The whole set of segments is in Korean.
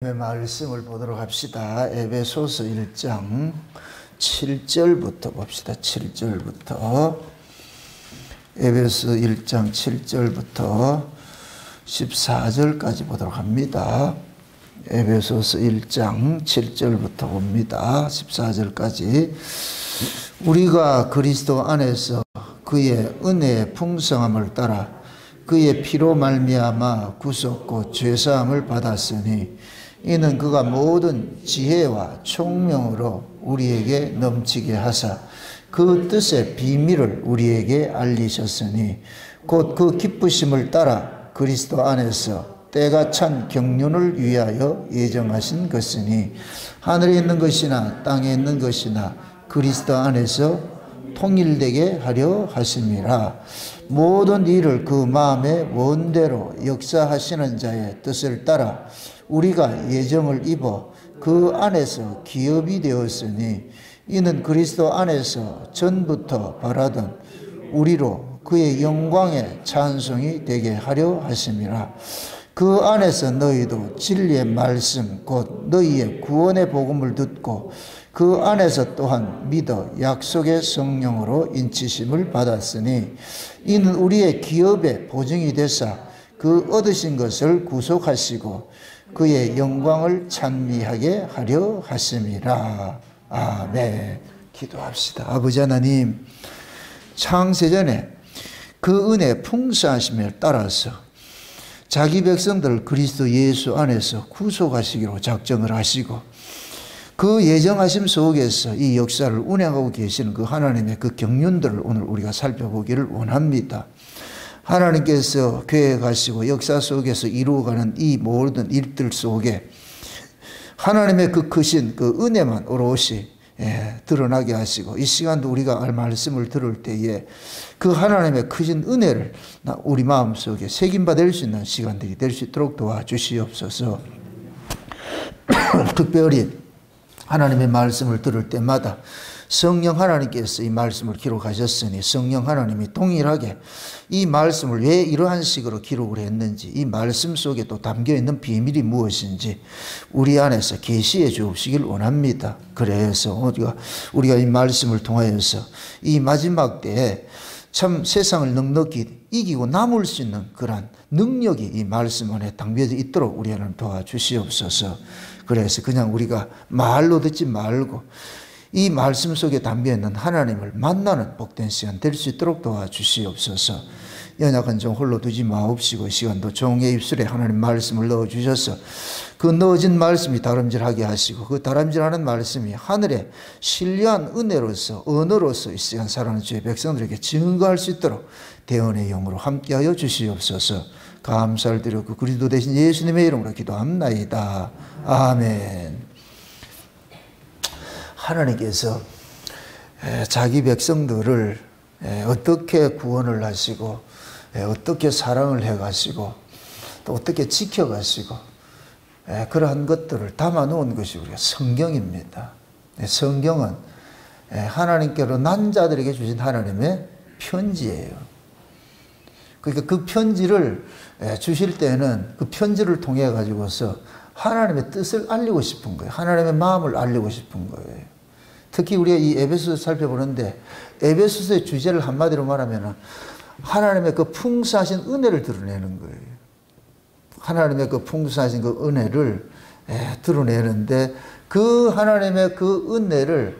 말씀을 보도록 합시다. 에베소서 1장 7절부터 봅시다. 7절부터 에베소 1장 7절부터 14절까지 보도록 합니다. 에베소서 1장 7절부터 봅니다. 14절까지. 우리가 그리스도 안에서 그의 은혜의 풍성함을 따라 그의 피로 말미암아 구속 곧 죄사함을 받았으니 이는 그가 모든 지혜와 총명으로 우리에게 넘치게 하사 그 뜻의 비밀을 우리에게 알리셨으니 곧 그 기쁘심을 따라 그리스도 안에서 때가 찬 경륜을 위하여 예정하신 것이니 하늘에 있는 것이나 땅에 있는 것이나 그리스도 안에서 통일되게 하려 하심이라. 모든 일을 그 마음의 원대로 역사하시는 자의 뜻을 따라 우리가 예정을 입어 그 안에서 기업이 되었으니 이는 그리스도 안에서 전부터 바라던 우리로 그의 영광의 찬송이 되게 하려 하심이라. 그 안에서 너희도 진리의 말씀 곧 너희의 구원의 복음을 듣고 그 안에서 또한 믿어 약속의 성령으로 인치심을 받았으니 이는 우리의 기업의 보증이 되사 그 얻으신 것을 구속하시고 그의 영광을 찬미하게 하려 하심이라. 아멘. 기도합시다. 아버지 하나님, 창세전에 그 은혜 풍성하심을 따라서 자기 백성들 그리스도 예수 안에서 구속하시기로 작정을 하시고 그 예정하심 속에서 이 역사를 운행하고 계시는 그 하나님의 그 경륜들을 오늘 우리가 살펴보기를 원합니다. 하나님께서 계획하시고 역사 속에서 이루어가는 이 모든 일들 속에 하나님의 그 크신 그 은혜만 오롯이 드러나게 하시고 이 시간도 우리가 말씀을 들을 때에 그 하나님의 크신 은혜를 우리 마음속에 새김받을 수 있는 시간들이 될 수 있도록 도와주시옵소서. 특별히 하나님의 말씀을 들을 때마다 성령 하나님께서 이 말씀을 기록하셨으니 성령 하나님이 동일하게 이 말씀을 왜 이러한 식으로 기록을 했는지 이 말씀 속에 또 담겨있는 비밀이 무엇인지 우리 안에서 계시해 주시길 원합니다. 그래서 우리가 이 말씀을 통하여서 이 마지막 때에 참 세상을 넉넉히 이기고 남을 수 있는 그러한 능력이 이 말씀 안에 담겨져 있도록 우리 하나님 도와주시옵소서. 그래서 그냥 우리가 말로 듣지 말고 이 말씀 속에 담겨있는 하나님을 만나는 복된 시간 될 수 있도록 도와주시옵소서. 연약한 종 홀로 두지 마옵시고 이 시간도 종의 입술에 하나님 말씀을 넣어주셔서 그 넣어진 말씀이 다름질하게 하시고 그 다름질하는 말씀이 하늘의 신뢰한 은혜로서 언어로서 이 시간 살아가는 주의 백성들에게 증거할 수 있도록 대언의 영으로 함께하여 주시옵소서. 감사를 드렸고 그리스도 대신 예수님의 이름으로 기도합나이다. 아멘. 하나님께서 자기 백성들을 어떻게 구원을 하시고 어떻게 사랑을 해가시고 또 어떻게 지켜가시고 그러한 것들을 담아놓은 것이 우리가 성경입니다. 성경은 하나님께로 난 자들에게 주신 하나님의 편지예요. 그러니까 그 편지를 주실 때는 그 편지를 통해 가지고서 하나님의 뜻을 알리고 싶은 거예요. 하나님의 마음을 알리고 싶은 거예요. 특히 우리가 이 에베소서 살펴보는데 에베소서의 주제를 한마디로 말하면 하나님의 그 풍성하신 은혜를 드러내는 거예요. 하나님의 그 풍성하신 그 은혜를 드러내는데 그 하나님의 그 은혜를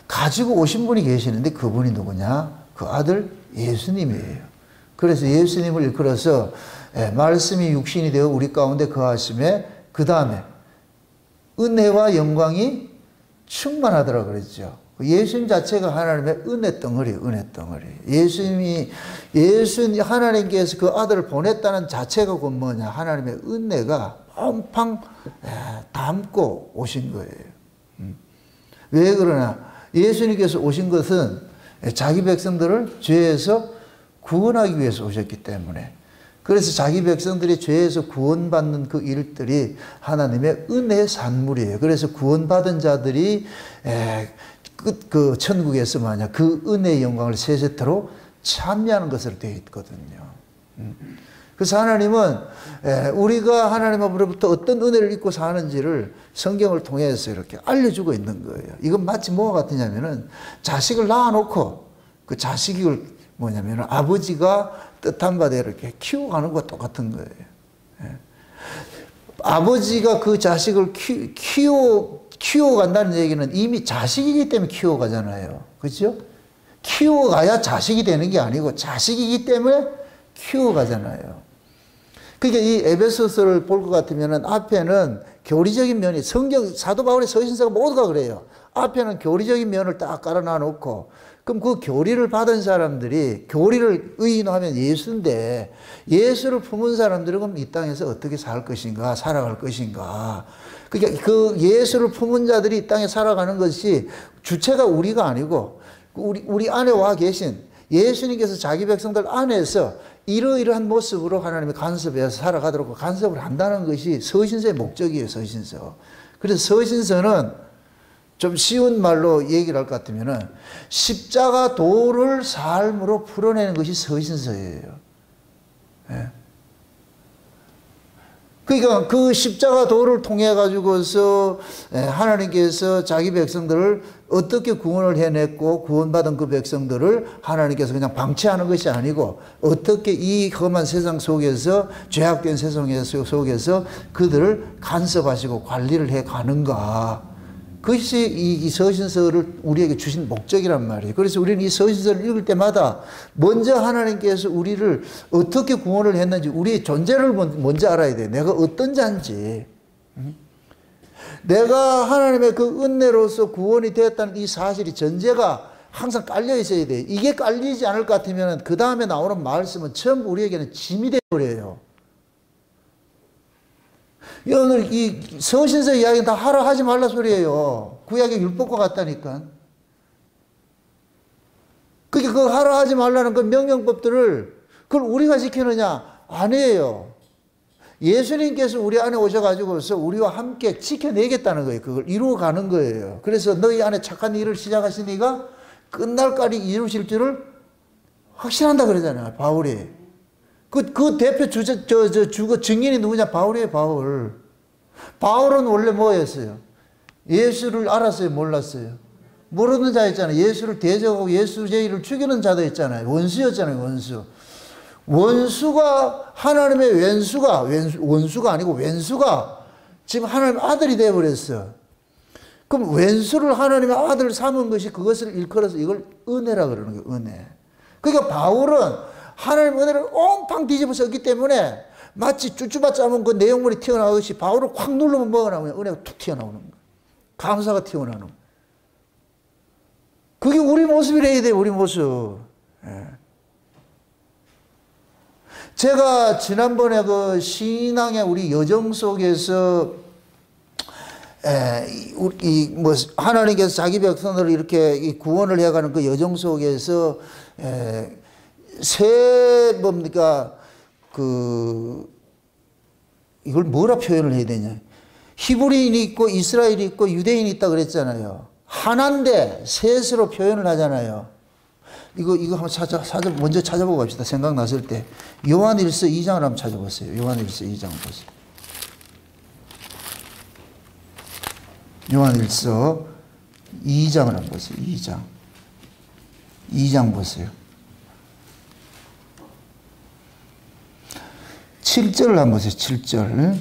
가지고 오신 분이 계시는데 그분이 누구냐? 그 아들 예수님이에요. 그래서 예수님을 일컬어서 말씀이 육신이 되어 우리 가운데 거하심에 그 다음에 은혜와 영광이 충만하더라 그랬죠. 예수님 자체가 하나님의 은혜 덩어리예요. 은혜 덩어리. 예수님 하나님께서 그 아들을 보냈다는 자체가 곧 뭐냐? 하나님의 은혜가 팡팡 담고 오신 거예요. 왜 그러나? 예수님께서 오신 것은 자기 백성들을 죄에서 구원하기 위해서 오셨기 때문에 그래서 자기 백성들이 죄에서 구원받는 그 일들이 하나님의 은혜의 산물이에요. 그래서 구원받은 자들이 그 천국에서 만약 그 은혜의 영광을 세세토록 참여하는 것으로 되어 있거든요. 그래서 하나님은 우리가 하나님 앞으로부터 어떤 은혜를 입고 사는지를 성경을 통해서 이렇게 알려주고 있는 거예요. 이건 마치 뭐가 같으냐면은 자식을 낳아놓고 그 자식을 뭐냐면은 아버지가 뜻한 바대로 이렇게 키워가는 것과 똑같은 거예요. 아버지가 그 자식을 키워간다는 얘기는 이미 자식이기 때문에 키워가잖아요. 그렇죠? 키워가야 자식이 되는 게 아니고 자식이기 때문에 키워가잖아요. 그러니까 이 에베소서를 볼 것 같으면 앞에는 교리적인 면이 성경 사도 바울의 서신서가 모두가 그래요. 앞에는 교리적인 면을 딱 깔아놔 놓고 그럼 그 교리를 받은 사람들이 교리를 의인화하면 예수인데 예수를 품은 사람들은 그럼 이 땅에서 어떻게 살 것인가 살아갈 것인가. 그러니까 그 예수를 품은 자들이 이 땅에 살아가는 것이 주체가 우리가 아니고 우리 안에 와 계신 예수님께서 자기 백성들 안에서 이러이러한 모습으로 하나님의 간섭해서 살아가도록 간섭을 한다는 것이 서신서의 목적이에요. 서신서. 그래서 서신서는 좀 쉬운 말로 얘기를 할 것 같으면은 십자가 도를 삶으로 풀어내는 것이 서신서예요. 예. 그러니까 그 십자가 도를 통해 가지고서 하나님께서 자기 백성들을 어떻게 구원을 해냈고 구원받은 그 백성들을 하나님께서 그냥 방치하는 것이 아니고 어떻게 이 험한 세상 속에서 죄악된 세상 속에서 그들을 간섭하시고 관리를 해 가는가. 그것이 이 서신서를 우리에게 주신 목적이란 말이에요. 그래서 우리는 이 서신서를 읽을 때마다 먼저 하나님께서 우리를 어떻게 구원을 했는지 우리의 존재를 먼저 알아야 돼요. 내가 어떤 자인지. 내가 하나님의 그 은혜로서 구원이 되었다는 이 사실이 전제가 항상 깔려 있어야 돼요. 이게 깔리지 않을 것 같으면 그 다음에 나오는 말씀은 전부 우리에게는 짐이 되어버려요. 오늘 이 서신서 이야기는 다 하라 하지 말라 소리예요. 구약의 율법과 같다니까. 그게 그 하라 하지 말라는 그 명령법들을 그걸 우리가 지키느냐? 아니에요. 예수님께서 우리 안에 오셔가지고서 우리와 함께 지켜내겠다는 거예요. 그걸 이루어가는 거예요. 그래서 너희 안에 착한 일을 시작하신 이가 끝날까지 이루실 줄을 확신한다 그러잖아요. 바울이. 그 대표 증인이 누구냐? 바울이에요, 바울. 바울은 원래 뭐였어요? 예수를 알았어요, 몰랐어요? 모르는 자였잖아요. 예수를 대적하고 예수 제의를 죽이는 자도였잖아요. 원수였잖아요, 원수. 원수가 하나님의 원수가 아니고 왼수가 지금 하나님의 아들이 되어버렸어. 그럼 왼수를 하나님의 아들을 삼은 것이 그것을 일컬어서 이걸 은혜라 그러는 거예요, 은혜. 그러니까 바울은 하나님의 은혜를 옹팡 뒤집어 썼기 때문에 마치 쭈쭈바 짜면 그 내용물이 튀어나오듯이 바울을 확 누르면 뭐가 나오냐? 은혜가 툭 튀어나오는 거예요. 감사가 튀어나오는 거예요. 그게 우리 모습이래야 돼요, 우리 모습. 예. 제가 지난번에 그 신앙의 우리 여정 속에서 하나님께서 자기 백성들을 이렇게 구원을 해가는 그 여정 속에서 이걸 뭐라 표현을 해야 되냐. 히브리인이 있고 이스라엘이 있고 유대인이 있다 그랬잖아요. 하나인데 셋으로 표현을 하잖아요. 이거 한번 먼저 찾아보고 갑시다. 생각났을 때. 요한일서 2장을 한번 찾아보세요. 요한일서 2장 보세요. 요한일서 2장을 한번 보세요. 2장 보세요. 7절을 한번 보세요. 7절.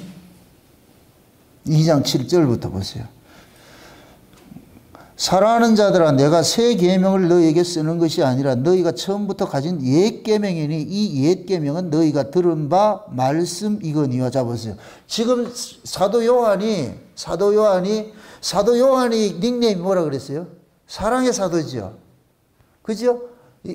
2장 7절부터 보세요. 사랑하는 자들아, 내가 새 계명을 너희에게 쓰는 것이 아니라 너희가 처음부터 가진 옛 계명이니 이 옛 계명은 너희가 들은 바 말씀이거니와. 잡으세요. 지금 사도 요한이 닉네임이 뭐라 그랬어요? 사랑의 사도죠. 그죠?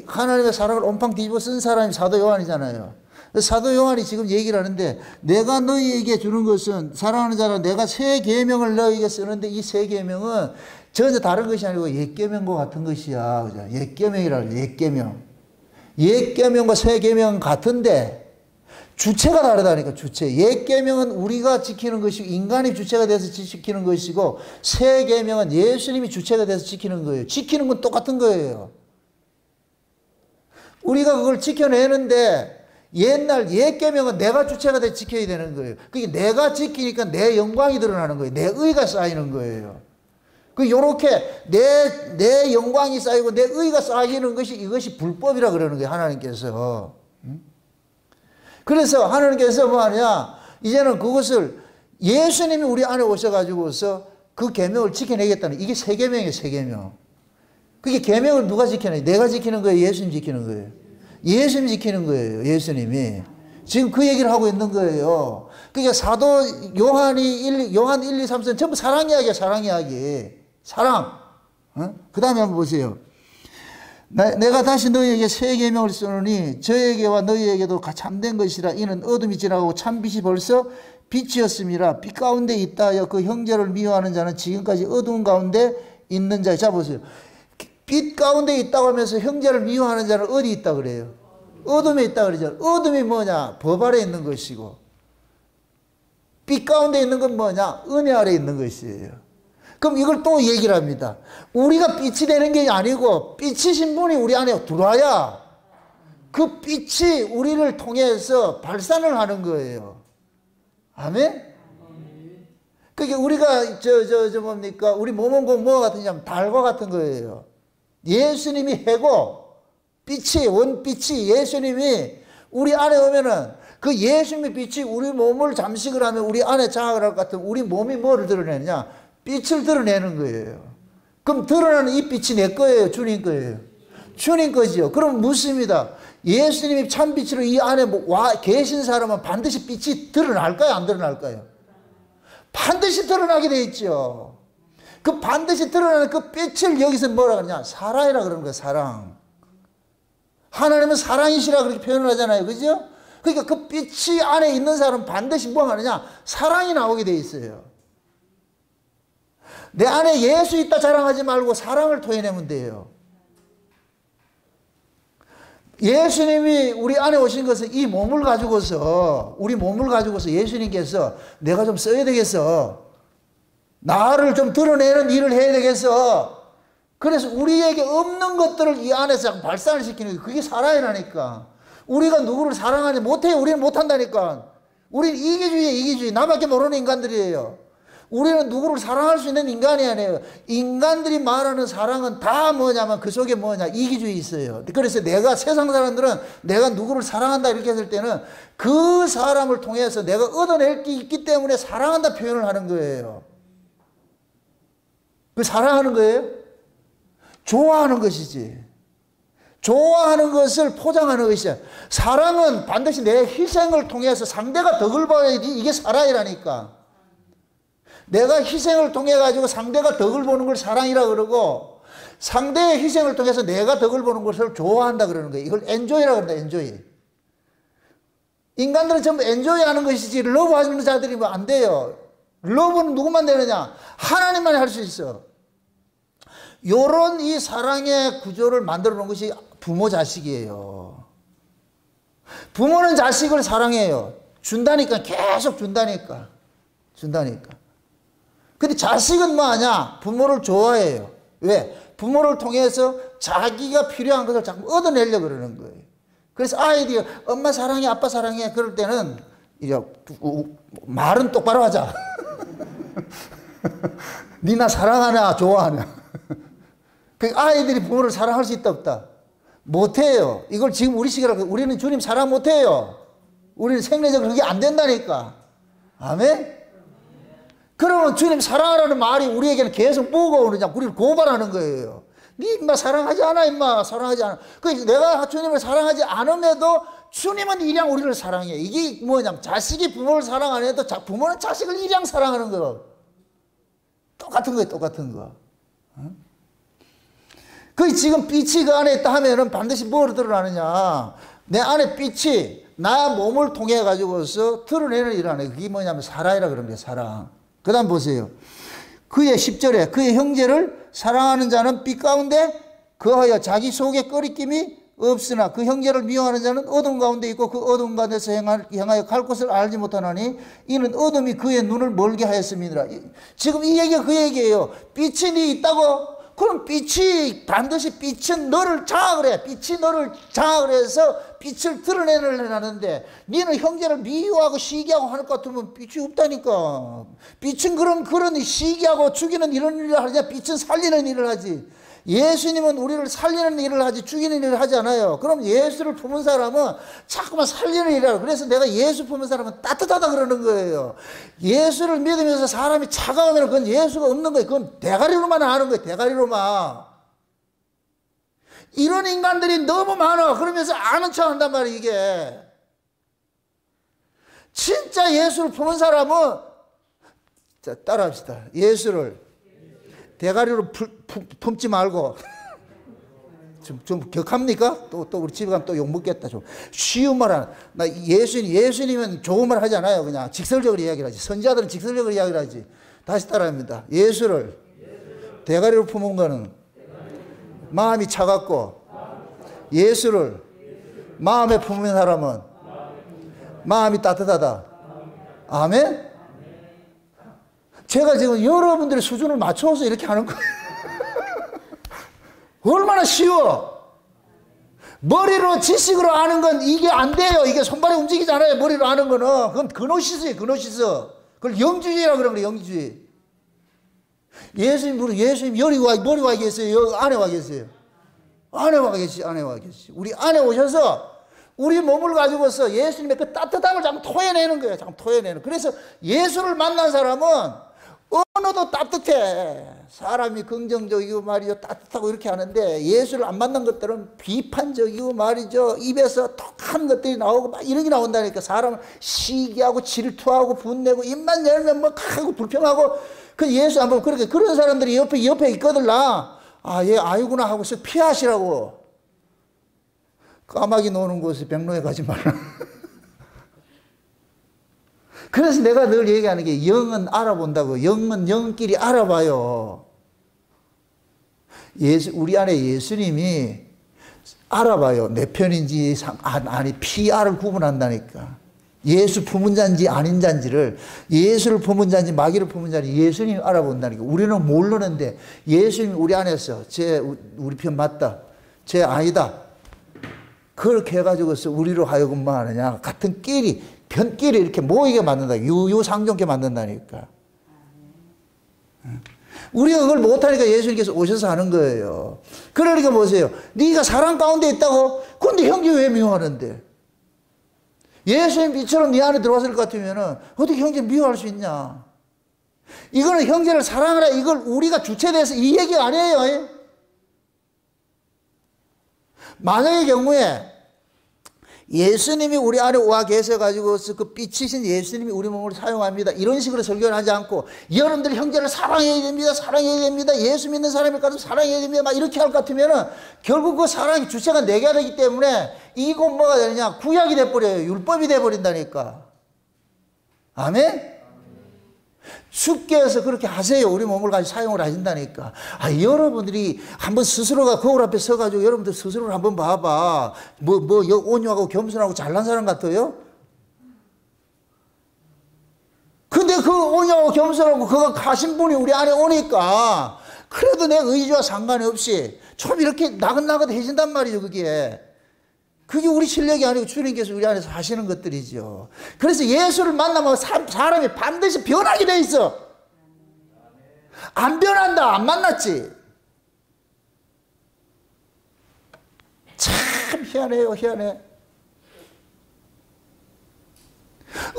하나님의 사랑을 온팡 뒤집어 쓴 사람이 사도 요한이잖아요. 사도 요한이 지금 얘기를 하는데 내가 너희에게 주는 것은 사랑하는 자라 내가 새 계명을 너희에게 쓰는데 이 새 계명은 전혀 다른 것이 아니고 옛 계명과 같은 것이야. 그죠? 옛 계명이라고 옛 계명. 옛 계명과 새 계명은 같은데 주체가 다르다니까. 주체. 옛 계명은 우리가 지키는 것이고 인간이 주체가 돼서 지키는 것이고 새 계명은 예수님이 주체가 돼서 지키는 거예요. 지키는 건 똑같은 거예요. 우리가 그걸 지켜내는데 옛날 옛 계명은 내가 주체가 돼 지켜야 되는 거예요. 그게 내가 지키니까 내 영광이 드러나는 거예요. 내 의가 쌓이는 거예요. 그 요렇게 내 영광이 쌓이고 내 의가 쌓이는 것이 이것이 불법이라 그러는 거예요. 하나님께서. 그래서 하나님께서 뭐 하냐? 이제는 그것을 예수님이 우리 안에 오셔가지고서 그 계명을 지켜내겠다는 이게 새 계명이에요. 새 계명. 그게 계명을 누가 지켜내? 내가 지키는 거예요? 예수님 지키는 거예요? 예수님 지키는 거예요. 예수님이. 지금 그 얘기를 하고 있는 거예요. 그러니까 사도 요한 1, 2, 3은 전부 사랑 이야기야. 사랑 이야기. 사랑. 그 다음에 한번 보세요. 내가 다시 너희에게 새 계명을 쓰노니 저에게와 너희에게도 참된 것이라. 이는 어둠이 지나가고 참빛이 벌써 빛이었음이라. 빛 가운데 있다 하여 그 형제를 미워하는 자는 지금까지 어두운 가운데 있는 자. 자 보세요. 빛 가운데 있다고 하면서 형제를 미워하는 자는 어디 있다 그래요? 어둠에 있다 그러죠. 어둠이 뭐냐? 법 아래 있는 것이고, 빛 가운데 있는 건 뭐냐? 은혜 아래 있는 것이에요. 그럼 이걸 또 얘기를 합니다. 우리가 빛이 되는 게 아니고 빛이신 분이 우리 안에 들어와야 그 빛이 우리를 통해서 발산을 하는 거예요. 아멘? 그게 우리가 뭡니까? 우리 몸은 뭐가 같으냐면 달과 같은 거예요. 예수님이 해고 빛이 원빛이 예수님이 우리 안에 오면은 그 예수님의 빛이 우리 몸을 잠식을 하면 우리 안에 장악을 할 것 같은 우리 몸이 뭐를 드러내느냐? 빛을 드러내는 거예요. 그럼 드러나는 이 빛이 내 거예요? 주님 거예요? 주님 거지요. 그럼 묻습니다. 예수님이 참 빛으로 이 안에 와 계신 사람은 반드시 빛이 드러날까요? 안 드러날까요? 반드시 드러나게 돼 있죠. 그 반드시 드러나는 그 빛을 여기서 뭐라 그러냐? 사랑이라 그러는 거예요. 사랑. 하나님은 사랑이시라 그렇게 표현을 하잖아요. 그죠? 그러니까 그 빛이 안에 있는 사람은 반드시 뭐 하느냐? 사랑이 나오게 돼 있어요. 내 안에 예수 있다 자랑하지 말고 사랑을 토해내면 돼요. 예수님이 우리 안에 오신 것은 이 몸을 가지고서, 우리 몸을 가지고서 예수님께서 내가 좀 써야 되겠어. 나를 좀 드러내는 일을 해야 되겠어. 그래서 우리에게 없는 것들을 이 안에서 발산을 시키는 게 그게 사랑이라니까. 우리가 누구를 사랑하지 못해요. 우리는 못한다니까. 우리는 이기주의예요. 이기주의. 나밖에 모르는 인간들이에요. 우리는 누구를 사랑할 수 있는 인간이 아니에요. 인간들이 말하는 사랑은 다 뭐냐면 그 속에 뭐냐? 이기주의 있어요. 그래서 내가 세상 사람들은 내가 누구를 사랑한다 이렇게 했을 때는 그 사람을 통해서 내가 얻어낼 게 있기 때문에 사랑한다 표현을 하는 거예요. 그 사랑하는 거예요? 좋아하는 것이지. 좋아하는 것을 포장하는 것이야. 사랑은 반드시 내 희생을 통해서 상대가 덕을 봐야지 이게 사랑이라니까. 내가 희생을 통해 가지고 상대가 덕을 보는 걸 사랑이라 그러고 상대의 희생을 통해서 내가 덕을 보는 것을 좋아한다 그러는 거예요. 이걸 엔조이라 그런다. 엔조이. 인간들은 전부 엔조이 하는 것이지 러브 하는 자들이 뭐 안 돼요. 러브는 누구만 되느냐? 하나님만 할 수 있어. 요런 이 사랑의 구조를 만들어 놓은 것이 부모 자식이에요. 부모는 자식을 사랑해요. 준다니까. 계속 준다니까. 근데 자식은 뭐 하냐? 부모를 좋아해요. 왜? 부모를 통해서 자기가 필요한 것을 자꾸 얻어내려고 그러는 거예요. 그래서 아이들이 엄마 사랑해, 아빠 사랑해. 그럴 때는 이제 말은 똑바로 하자. 니 나 사랑하냐, 좋아하냐. 그 아이들이 부모를 사랑할 수 있다, 없다? 못해요. 이걸 지금 우리 시기라고, 우리는 주님 사랑 못해요. 우리는 생리적으로 그게 안 된다니까. 아멘? 그러면 주님 사랑하라는 말이 우리에게는 계속 무거우느냐? 우리를 고발하는 거예요. 니 임마 사랑하지 않아, 임마. 사랑하지 않아. 그래서 내가 주님을 사랑하지 않음에도 주님은 일양 우리를 사랑해. 이게 뭐냐면 자식이 부모를 사랑 안 해도 부모는 자식을 일양 사랑하는 거예요. 똑같은 거예요, 똑같은 거. 그 지금 빛이 그 안에 있다 하면은 반드시 뭐로 드러나느냐? 내 안에 빛이 나 몸을 통해 가지고서 드러내는 일 안에 그게 뭐냐면 사랑이라 그런 거예요, 사랑. 그 다음 보세요. 그의 10절에 그의 형제를 사랑하는 자는 빛 가운데 거하여 자기 속에 꺼리낌이 없으나 그 형제를 미워하는 자는 어둠 가운데 있고 그 어둠 가운데서 행하여 갈 곳을 알지 못하나니 이는 어둠이 그의 눈을 멀게 하였음이니라. 지금 이 얘기가 그 얘기예요. 빛이 네 있다고 그럼 빛이 반드시 빛은 너를 장악을 해. 빛이 너를 장악을 해서 빛을 드러내려는데 너는 형제를 미워하고 시기하고 하는 것 같으면 빛이 없다니까. 빛은 그런 시기하고 죽이는 이런 일을 하지, 빛은 살리는 일을 하지. 예수님은 우리를 살리는 일을 하지 죽이는 일을 하지 않아요. 그럼 예수를 품은 사람은 자꾸만 살리는 일을 하고, 그래서 내가 예수 품은 사람은 따뜻하다 그러는 거예요. 예수를 믿으면서 사람이 차가우면 그건 예수가 없는 거예요. 그건 대가리로만 아는 거예요. 대가리로만. 이런 인간들이 너무 많아. 그러면서 아는 척 한단 말이에요. 이게 진짜 예수를 품은 사람은, 자, 따라합시다. 예수를 대가리로 품지 말고. 좀 격합니까? 또 우리 집에 가면 또 욕먹겠다. 좀 쉬운 말 하나. 나 예수님은 좋은 말 하지 않아요. 그냥 직설적으로 이야기를 하지. 선지자들은 직설적으로 이야기를 하지. 다시 따라합니다. 예수를 대가리로 품은 거는 마음이 차갑고, 예수를 마음에 품은 사람은 마음이 따뜻하다. 아멘? 제가 지금 여러분들의 수준을 맞춰서 이렇게 하는 거예요. 얼마나 쉬워. 머리로 지식으로 아는 건 이게 안 돼요. 이게 손발이 움직이잖아요. 머리로 아는 거는. 그건 그노시스예요. 그노시스. 그걸 영주주의라고 그러는 거예요. 영주주의. 예수님 머리 와 계세요? 안에 와 계세요? 안에 와 계시. 우리 안에 오셔서 우리 몸을 가지고서 예수님의 그 따뜻함을 자꾸 토해내는 거예요. 자꾸 토해내는. 그래서 예수를 만난 사람은 언어도 따뜻해. 사람이 긍정적이고 말이죠. 따뜻하고 이렇게 하는데, 예수를 안 만난 것들은 비판적이고 말이죠. 입에서 톡한 것들이 나오고 막 이런 게 나온다니까. 사람을 시기하고 질투하고 분내고, 입만 열면 뭐 하고 불평하고. 그 예수 안 보면 그렇게, 그런 사람들이 옆에 있거든. 얘 아이구나 하고서 피하시라고. 까마귀 노는 곳에 백로에 가지 말라. 그래서 내가 늘 얘기하는 게, 영은 알아본다고. 영은 영끼리 알아봐요. 우리 안에 예수님이 알아봐요. 내 편인지 아니 PR을 구분한다니까. 예수 품은 자인지 아닌 자인지를, 예수를 품은 자인지 마귀를 품은 자인지 예수님이 알아본다니까. 우리는 모르는데 예수님이 우리 안에서 우리 편 맞다, 쟤 아니다, 그렇게 해가지고서 우리로 하여금 뭐 하느냐, 같은 편끼리 이렇게 모이게 만든다. 유유상종케 만든다니까. 우리가 그걸 못하니까 예수님께서 오셔서 하는 거예요. 그러니까 보세요. 네가 사랑 가운데 있다고? 근데 형제 왜 미워하는데? 예수님 빛처럼 네 안에 들어왔을 것 같으면 어떻게 형제 미워할 수 있냐? 이거는 형제를 사랑하라, 이걸 우리가 주체돼서 이 얘기가 아니에요. 만약의 경우에 예수님이 우리 안에 와 계셔가지고 그 빛이신 예수님이 우리 몸을 사용합니다, 이런 식으로 설교를 하지 않고, 여러분들 형제를 사랑해야 됩니다, 예수 믿는 사람일 것 같으면 사랑해야 됩니다, 막 이렇게 할 것 같으면 결국 그 사랑의 주체가 내가 되기 때문에 이건 뭐가 되느냐, 구약이 돼버려요. 율법이 돼버린다니까. 아멘? 주께서 그렇게 하세요. 우리 몸을 가지고 사용을 하신다니까. 여러분들이 한번 스스로가 거울 앞에 서가지고 여러분들 스스로를 한번 봐봐. 온유하고 겸손하고 잘난 사람 같아요? 근데 그 온유하고 겸손하고 그거 가신 분이 우리 안에 오니까 그래도 내 의지와 상관이 없이 좀 이렇게 나긋나긋해진단 말이죠. 그게 우리 실력이 아니고 주님께서 우리 안에서 하시는 것들이죠. 그래서 예수를 만나면 사람이 반드시 변하게 돼 있어. 안 변한다, 안 만났지. 참 희한해요, 희한해.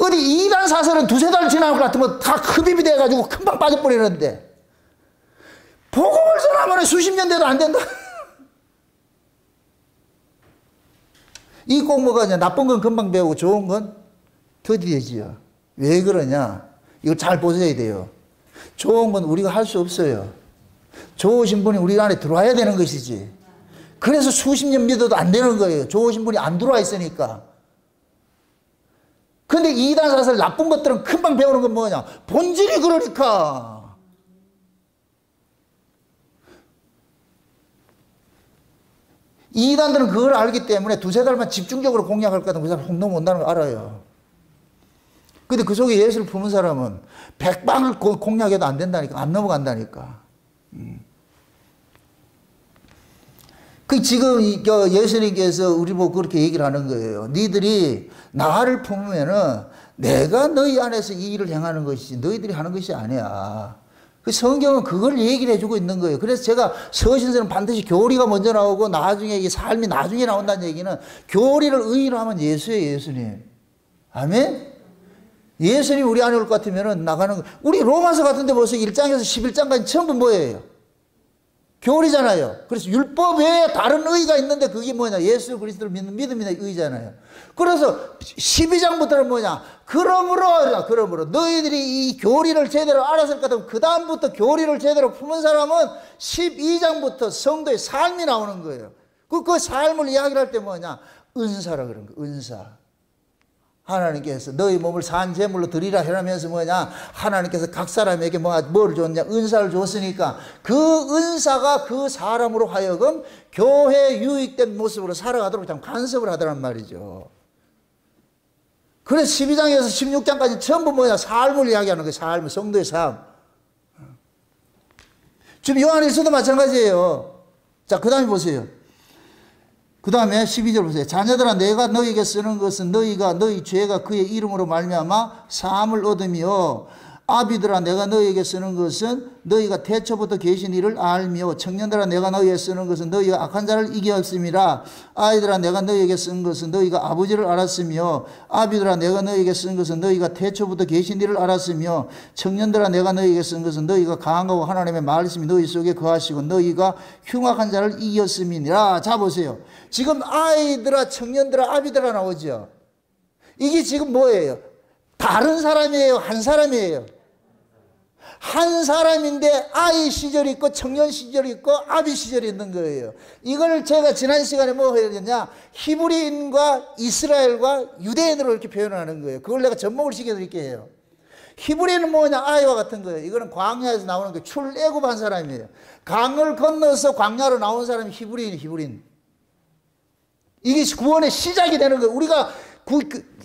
어디 이단 사설은 두세 달 지나고 같으면 다 흡입이 돼가지고 금방 빠져버리는데, 복음을 전하면 수십 년 돼도 안 된다. 이 공부가 이제 나쁜 건 금방 배우고 좋은 건 더디해지요. 왜 그러냐? 이거 잘 보셔야 돼요. 좋은 건 우리가 할 수 없어요. 좋으신 분이 우리 안에 들어와야 되는 것이지. 그래서 수십 년 믿어도 안 되는 거예요. 좋으신 분이 안 들어와 있으니까. 근데 이단 사설 나쁜 것들은 금방 배우는 건 뭐냐? 본질이 그러니까. 이단들은 그걸 알기 때문에 두세 달만 집중적으로 공략할 것 같으면 그 사람 홍동 온다는 걸 알아요. 근데 그 속에 예수를 품은 사람은 백방을 공략해도 안 된다니까. 안 넘어간다니까. 그 지금 예수님께서 우리 보고 그렇게 얘기를 하는 거예요. 니들이 나를 품으면은 내가 너희 안에서 이 일을 행하는 것이지 너희들이 하는 것이 아니야. 그 성경은 그걸 얘기를 해주고 있는 거예요. 그래서 제가 서신서는 반드시 교리가 먼저 나오고 나중에 이 삶이 나중에 나온다는 얘기는 교리를 의의로 하면 예수예요, 예수님. 아멘? 예수님 우리 안에 올 것 같으면 나가는 거. 우리 로마서 같은데 벌써 1장에서 11장까지 전부 뭐예요? 교리잖아요. 그래서 율법 외에 다른 의의가 있는데 그게 뭐냐? 예수 그리스도를 믿는 믿음이 의의잖아요. 그래서 12장부터는 뭐냐? 그러므로 너희들이 이 교리를 제대로 알았을 것 같으면 그 다음부터 교리를 제대로 품은 사람은 12장부터 성도의 삶이 나오는 거예요. 그 삶을 이야기를 할 때 뭐냐? 은사라 그런 거예요. 은사. 하나님께서 너희 몸을 산 제물로 드리라 하면서 뭐냐? 하나님께서 각 사람에게 뭘 줬냐? 은사를 줬으니까 그 은사가 그 사람으로 하여금 교회에 유익된 모습으로 살아가도록 참 간섭을 하더란 말이죠. 그래서 12장에서 16장까지 전부 뭐냐? 삶을 이야기하는 거예요. 삶, 성도의 삶. 지금 요한일서도 마찬가지예요. 자, 그 다음에 보세요. 그 다음에 12절 보세요. 자녀들아 내가 너희에게 쓰는 것은 너희가 너희 죄가 그의 이름으로 말미암아 사함을 얻으며 아비들아 내가 너희에게 쓰는 것은 너희가 태초부터 계신 이를 알며 청년들아 내가 너희에게 쓰는 것은 너희가 악한 자를 이겼음이라. 아이들아 내가 너희에게 쓴 것은 너희가 아버지를 알았으며 아비들아 내가 너희에게 쓴 것은 너희가 태초부터 계신 이를 알았으며 청년들아 내가 너희에게 쓴 것은 너희가 강하고 하나님의 말씀이 너희 속에 거하시고 너희가 흉악한 자를 이겼음이니라. 자 보세요. 지금 아이들아 청년들아 아비들아 나오죠. 이게 지금 뭐예요? 다른 사람이에요? 한 사람이에요? 한 사람인데 아이 시절이 있고 청년 시절이 있고 아비 시절이 있는 거예요. 이걸 제가 지난 시간에 뭐 해야 되냐? 히브리인과 이스라엘과 유대인으로 이렇게 표현하는 거예요. 그걸 내가 접목을 시켜드릴게요. 히브리인은 뭐냐? 아이와 같은 거예요. 이거는 광야에서 나오는 거 출애굽한 사람이에요. 강을 건너서 광야로 나온 사람이 히브리인. 이게 구원의 시작이 되는 거예요. 우리가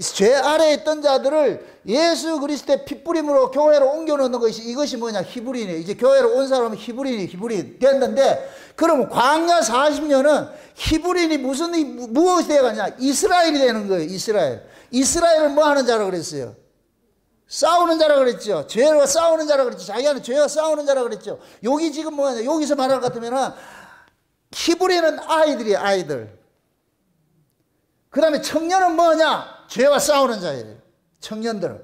죄 아래에 있던 자들을 예수 그리스도의 핏부림으로 교회로 옮겨놓는 것이 이것이 뭐냐? 히브리인이에요. 이제 교회로 온 사람은 히브리인 됐는데 그러면 광야 40년은 히브리인이 무엇이 되어가냐? 이스라엘이 되는 거예요. 이스라엘은 뭐 하는 자라고 그랬어요? 싸우는 자라고 그랬죠. 죄와 싸우는 자라고 그랬죠. 자기는 죄와 싸우는 자라고 그랬죠. 여기 지금 뭐냐? 여기서 말할 것 같으면은 히브리인은 아이들이에요. 아이들. 그 다음에 청년은 뭐냐? 죄와 싸우는 자예요. 청년들은.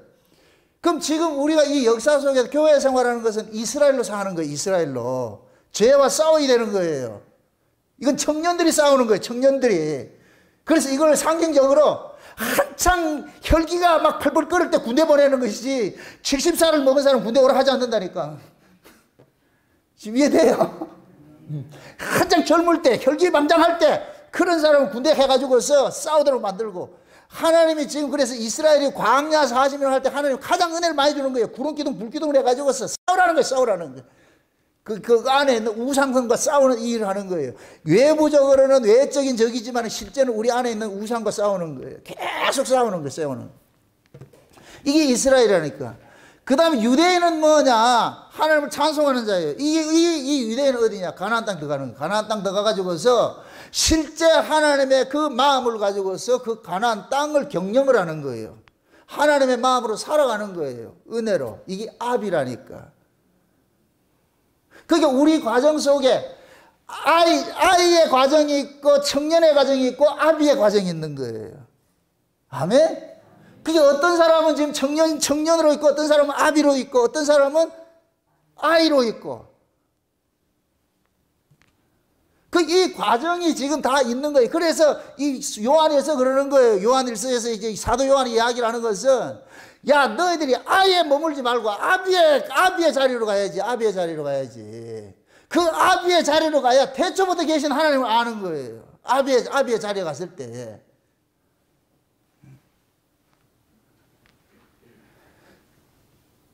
그럼 지금 우리가 이 역사 속에서 교회 생활하는 것은 이스라엘로 사는 거예요. 이스라엘로. 죄와 싸워야 되는 거예요. 이건 청년들이 싸우는 거예요. 청년들이. 그래서 이걸 상징적으로 한창 혈기가 막 펄펄 끓을 때 군대 보내는 것이지 70살을 먹은 사람 군대 오라 하지 않는다니까. 지금 이해돼요? 한창 젊을 때 혈기방장할 때 그런 사람은 군대 해가지고서 싸우도록 만들고 하나님이 지금 그래서 이스라엘이 광야 40년 할 때 하나님 가장 은혜를 많이 주는 거예요. 구름기둥 불기둥을 해가지고서 싸우라는 거예요. 싸우라는 거예요. 그 안에 있는 우상성과 싸우는 이 일을 하는 거예요. 외부적으로는 외적인 적이지만 실제는 우리 안에 있는 우상과 싸우는 거예요. 계속 싸우는 거예요. 싸우는. 이게 이스라엘이라니까. 그 다음에 유대인은 뭐냐? 하나님을 찬송하는 자예요. 이 유대인은 어디냐? 가나안 땅 들어가는 거예요. 가나안 땅 들어가가지고서 실제 하나님의 그 마음을 가지고서 그 가나안 땅을 경영을 하는 거예요. 하나님의 마음으로 살아가는 거예요. 은혜로. 이게 아비라니까. 그러니까 우리 과정 속에 아이의 과정이 있고 청년의 과정이 있고 아비의 과정이 있는 거예요. 아멘? 그게 어떤 사람은 지금 청년으로 있고 어떤 사람은 아비로 있고 어떤 사람은 아이로 있고 이 과정이 지금 다 있는 거예요. 그래서 이 요한에서 그러는 거예요. 요한일서에서 이제 사도 요한이 이야기를 하는 것은 야 너희들이 아이에 머물지 말고 아비의 자리로 가야지. 아비의 자리로 가야지. 그 아비의 자리로 가야 태초부터 계신 하나님을 아는 거예요. 아비의 자리에 갔을 때.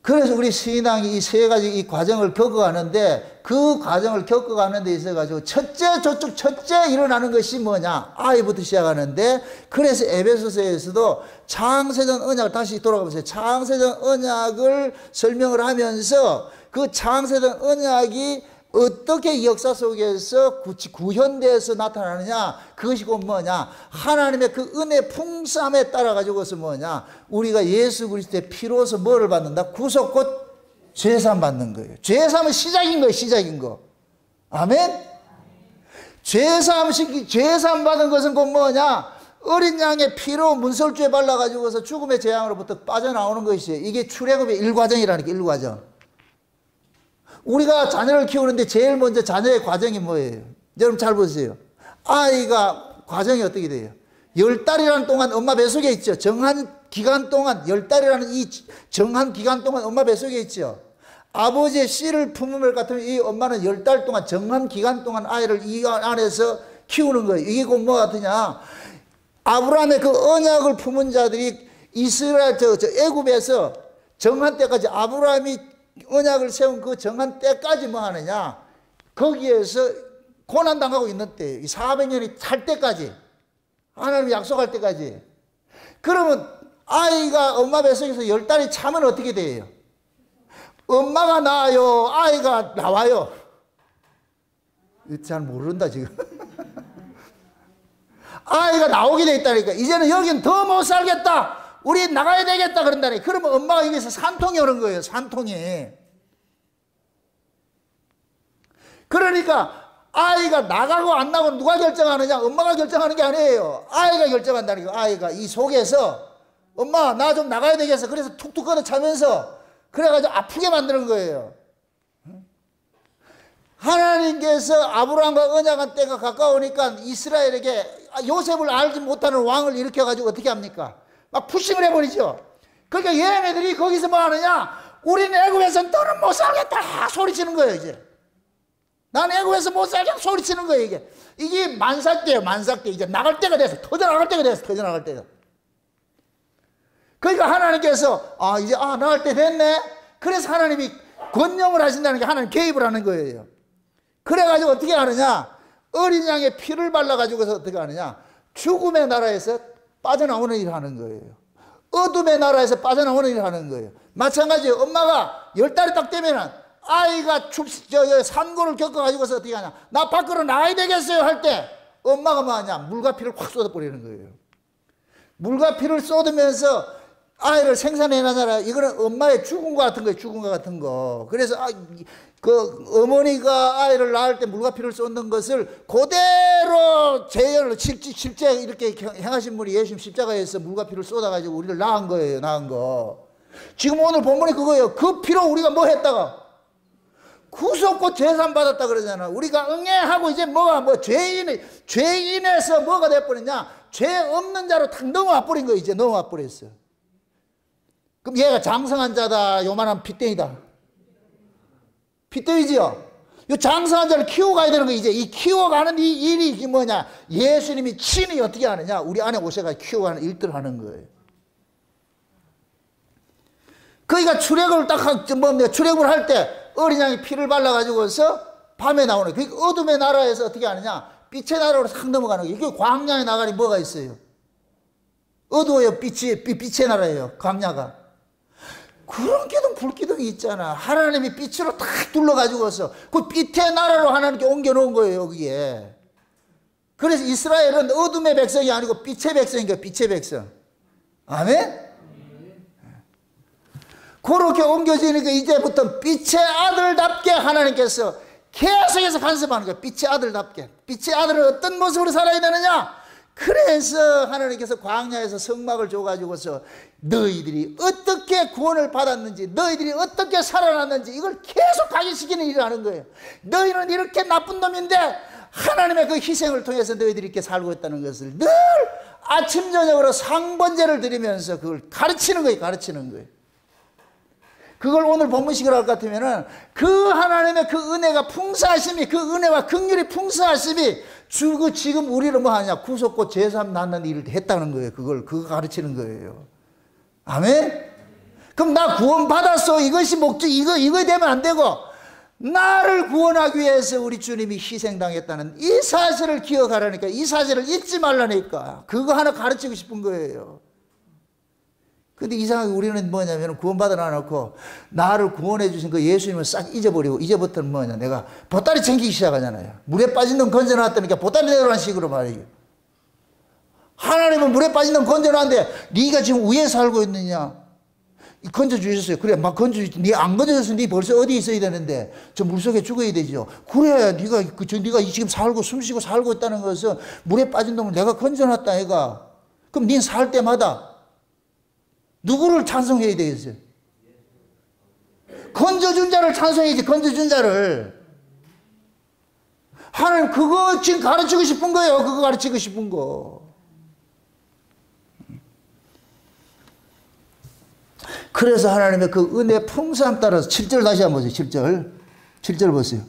그래서 우리 신앙이 이 세 가지 이 과정을 겪어가는데 그 과정을 겪어가는 데 있어가지고 첫째 일어나는 것이 뭐냐? 아이부터 시작하는데 그래서 에베소서에서도 창세전 언약을 다시 돌아가보세요. 창세전 언약을 설명을 하면서 그 창세전 언약이 어떻게 이 역사 속에서 구현되어서 나타나느냐? 그것이 곧 뭐냐? 하나님의 그 은혜 풍성함에 따라 가지고서 뭐냐? 우리가 예수 그리스도의 피로서 뭐를 받는다? 구속 곧 죄사함 받는 거예요. 죄사함은 시작인 거예요. 시작인 거. 아멘? 죄사함 받은 것은 곧 뭐냐? 어린 양의 피로 문설주에 발라가지고서 죽음의 재앙으로부터 빠져나오는 것이에요. 이게 출애굽의 1과정이라니까, 1과정. 우리가 자녀를 키우는데 제일 먼저 자녀의 과정이 뭐예요? 여러분 잘 보세요. 아이가 과정이 어떻게 돼요? 10달이라는 동안 엄마 뱃속에 있죠. 정한 기간 동안, 10달이라는 이 정한 기간 동안 엄마 뱃속에 있죠. 아버지의 씨를 품을 것 같으면 이 엄마는 10달 동안, 정한 기간 동안 아이를 이 안에서 키우는 거예요. 이게 곧 뭐 같으냐? 아브라함의 그 언약을 품은 자들이 이스라엘, 애굽에서 정한 때까지 아브라함이 언약을 세운 그 정한 때까지 뭐 하느냐? 거기에서 고난당하고 있는 때, 400년이 찰 때까지, 하나님이 약속할 때까지. 그러면 아이가 엄마 뱃속에서 10달이 차면 어떻게 돼요? 엄마가 나와요? 아이가 나와요? 잘 모른다 지금. 아이가 나오게 돼 있다니까. 이제는 여긴 더 못 살겠다. 우리 나가야 되겠다 그런다니. 그러면 엄마가 여기서 산통이 오는 거예요. 산통이. 그러니까 아이가 나가고 안 나가고 누가 결정하느냐? 엄마가 결정하는 게 아니에요. 아이가 결정한다니까. 아이가 이 속에서 엄마 나 좀 나가야 되겠어. 그래서 툭툭 걷어차면서 그래가지고 아프게 만드는 거예요. 하나님께서 아브라함과 언약한 때가 가까우니까 이스라엘에게 요셉을 알지 못하는 왕을 일으켜가지고 어떻게 합니까? 막 푸싱을 해버리죠. 그러니까 얘네들이 거기서 뭐 하느냐? 우리는 애굽에서는 더는 못 살겠다 소리치는 거예요. 이제 난 애굽에서 못 살겠다 소리치는 거예요. 이게 만삭 때예요. 만삭 때. 이제 나갈 때가 됐어. 터져나갈 때가 됐어. 터져나갈 때가. 그러니까 하나님께서 이제 나갈 때 됐네. 그래서 하나님이 권념을 하신다는 게 하나님 개입을 하는 거예요. 그래가지고 어떻게 하느냐? 어린 양의 피를 발라가지고서 어떻게 하느냐? 죽음의 나라에서 빠져나오는 일을 하는 거예요. 어둠의 나라에서 빠져나오는 일을 하는 거예요. 마찬가지예요. 엄마가 10달이 딱 되면은 아이가 산고를 겪어가지고서 어떻게 하냐? 나 밖으로 나가야 되겠어요 할 때 엄마가 뭐 하냐? 물과 피를 확 쏟아버리는 거예요. 물과 피를 쏟으면서 아이를 생산해내잖아요. 이거는 엄마의 죽음과 같은 거예요. 죽음과 같은 거. 그래서 그 어머니가 아이를 낳을 때 물과 피를 쏟는 것을 그대로 실제 이렇게 행하신 분이 예수님 십자가에서 물과 피를 쏟아가지고 우리를 낳은 거예요. 낳은 거. 지금 오늘 본문이 그거예요. 그 피로 우리가 뭐 했다가 구속고 재산 받았다 그러잖아. 우리가 응애하고 이제 죄인에서 뭐가 돼버렸냐? 죄 없는 자로 탁 넘어와 버린 거예요. 이제 넘어와 버렸어. 그럼 얘가 장성한 자다. 요만한 핏대이다. 핏대이지요. 이 장성한 자를 키워가야 되는 거예요. 이제 이 키워가는 이 일이 뭐냐? 예수님이 친히 어떻게 하느냐? 우리 안에 오셔가 키워가는 일들을 하는 거예요. 그러니까 출애굽을 출애굽을 할 때 어린 양이 피를 발라가지고서 밤에 나오는 거예요. 그러니까 어둠의 나라에서 어떻게 하느냐? 빛의 나라로 싹 넘어가는 거예요. 이게 광야의 나갈이 뭐가 있어요? 어두워요. 빛의 나라예요. 광야가. 그런 기둥 불기둥이 있잖아. 하나님이 빛으로 탁 둘러가지고서 그 빛의 나라로 하나님께 옮겨놓은 거예요. 여기에. 그래서 이스라엘은 어둠의 백성이 아니고 빛의 백성인 거예요. 빛의 백성. 아멘? 그렇게 옮겨지니까 이제부터 빛의 아들답게 하나님께서 계속해서 간섭하는 거예요. 빛의 아들답게. 빛의 아들은 어떤 모습으로 살아야 되느냐? 그래서 하나님께서 광야에서 성막을 줘가지고서 너희들이 어떻게 구원을 받았는지, 너희들이 어떻게 살아났는지 이걸 계속 각인시키는 일을 하는 거예요. 너희는 이렇게 나쁜 놈인데 하나님의 그 희생을 통해서 너희들이 이렇게 살고 있다는 것을 늘 아침 저녁으로 상번제를 드리면서 그걸 가르치는 거예요. 가르치는 거예요. 그걸 오늘 본문식으로 할 것 같으면은 그 하나님의 그 은혜가 풍성하심이, 그 은혜와 긍휼이 풍성하심이 지금 우리를 뭐 하냐? 구속고 제삼 낳는 일을 했다는 거예요. 그거 가르치는 거예요. 아멘? 그럼 나 구원 받았어. 이것이 목적, 이거 되면 안 되고, 나를 구원하기 위해서 우리 주님이 희생당했다는 이 사실을 기억하라니까, 이 사실을 잊지 말라니까, 그거 하나 가르치고 싶은 거예요. 근데 이상하게 우리는 뭐냐면 구원받아 놔놓고 나를 구원해 주신 그 예수님을 싹 잊어버리고 이제부터는 뭐냐 내가 보따리 챙기기 시작하잖아요. 물에 빠진 놈 건져놨다니까 보따리 내라는 식으로 말이에요. 하나님은 물에 빠진 놈 건져놨는데 네가 지금 위에 살고 있느냐 건져주셨어요. 그래 막 건져주지. 네 안 건져줬으면 네 벌써 어디 있어야 되는데 저 물속에 죽어야 되죠. 그래 네가 네가 지금 살고 숨쉬고 살고 있다는 것은 물에 빠진 놈을 내가 건져놨다 애가. 그럼 네 살 때마다 누구를 찬송해야 되겠어요? 건져준 자를 찬송해야지. 건져준 자를. 하나님 그거 지금 가르치고 싶은 거예요. 그거 가르치고 싶은 거. 그래서 하나님의 그 은혜 풍성함 따라서 7절 다시 한번 보세요. 7절 보세요.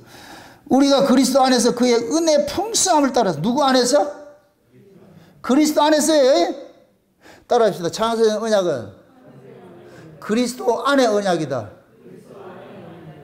우리가 그리스도 안에서 그의 은혜 풍성함을 따라서 누구 안에서? 그리스도 안에서요. 따라합시다. 창세전 언약은 그리스도 안의 언약이다.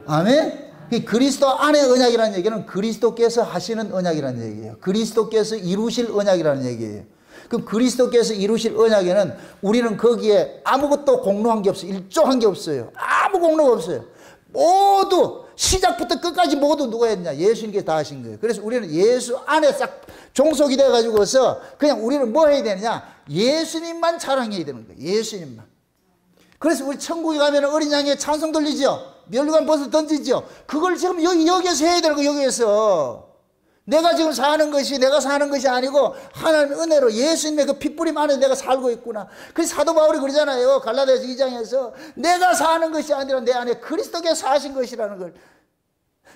아멘? 그리스도 안의 언약이라는 얘기는 그리스도께서 하시는 언약이라는 얘기예요. 그리스도께서 이루실 언약이라는 얘기예요. 그럼 그리스도께서 이루실 언약에는 우리는 거기에 아무것도 공로한 게 없어요. 일조한 게 없어요. 아무 공로가 없어요. 모두 시작부터 끝까지 모두 누가 했냐? 예수님께서 다 하신 거예요. 그래서 우리는 예수 안에 싹 종속이 돼가지고서 그냥 우리는 뭐 해야 되느냐? 예수님만 자랑해야 되는 거예요. 예수님만. 그래서 우리 천국에 가면 어린 양에 찬송 돌리죠. 멸류관 벗어 던지죠. 그걸 지금 여기에서 해야 되는 거예요. 여기에서. 내가 지금 사는 것이 내가 사는 것이 아니고 하나님의 은혜로 예수님의 그 핏부림 안에 내가 살고 있구나. 그래서 사도 바울이 그러잖아요. 갈라디아서 2장에서 내가 사는 것이 아니라 내 안에 그리스도께서 사신 것이라는 걸.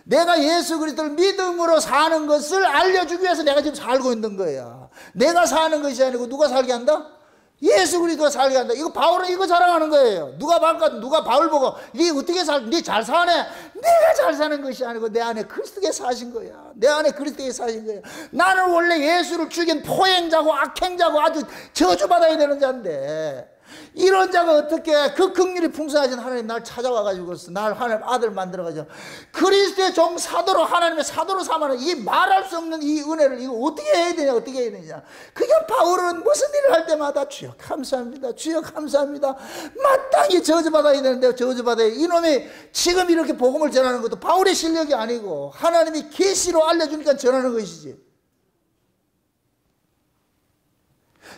내가 예수 그리스도를 믿음으로 사는 것을 알려주기 위해서 내가 지금 살고 있는 거야. 내가 사는 것이 아니고 누가 살게 한다? 예수 그리스도가 살게 한다. 이거 바울은 이거 자랑하는 거예요. 누가 바울 보고 네 어떻게 네 잘 사네. 내가 잘 사는 것이 아니고 내 안에 그리스도께서 사신 거야. 내 안에 그리스도께서 사신 거야. 나는 원래 예수를 죽인 포행자고 악행자고 아주 저주받아야 되는 자인데 이런 자가 어떻게 그 긍휼이 풍성하신 하나님 날 찾아와가지고 날 하나님 아들 만들어가지고 그리스도의 종 사도로 하나님의 사도로 삼아는 이 말할 수 없는 이 은혜를 이거 어떻게 해야 되냐 어떻게 해야 되냐. 그게 바울은 무슨 일을 할 때마다 주여 감사합니다 주여 감사합니다 마땅히 저주받아야 되는데 저주받아야 이놈이 지금 이렇게 복음을 전하는 것도 바울의 실력이 아니고 하나님이 계시로 알려주니까 전하는 것이지.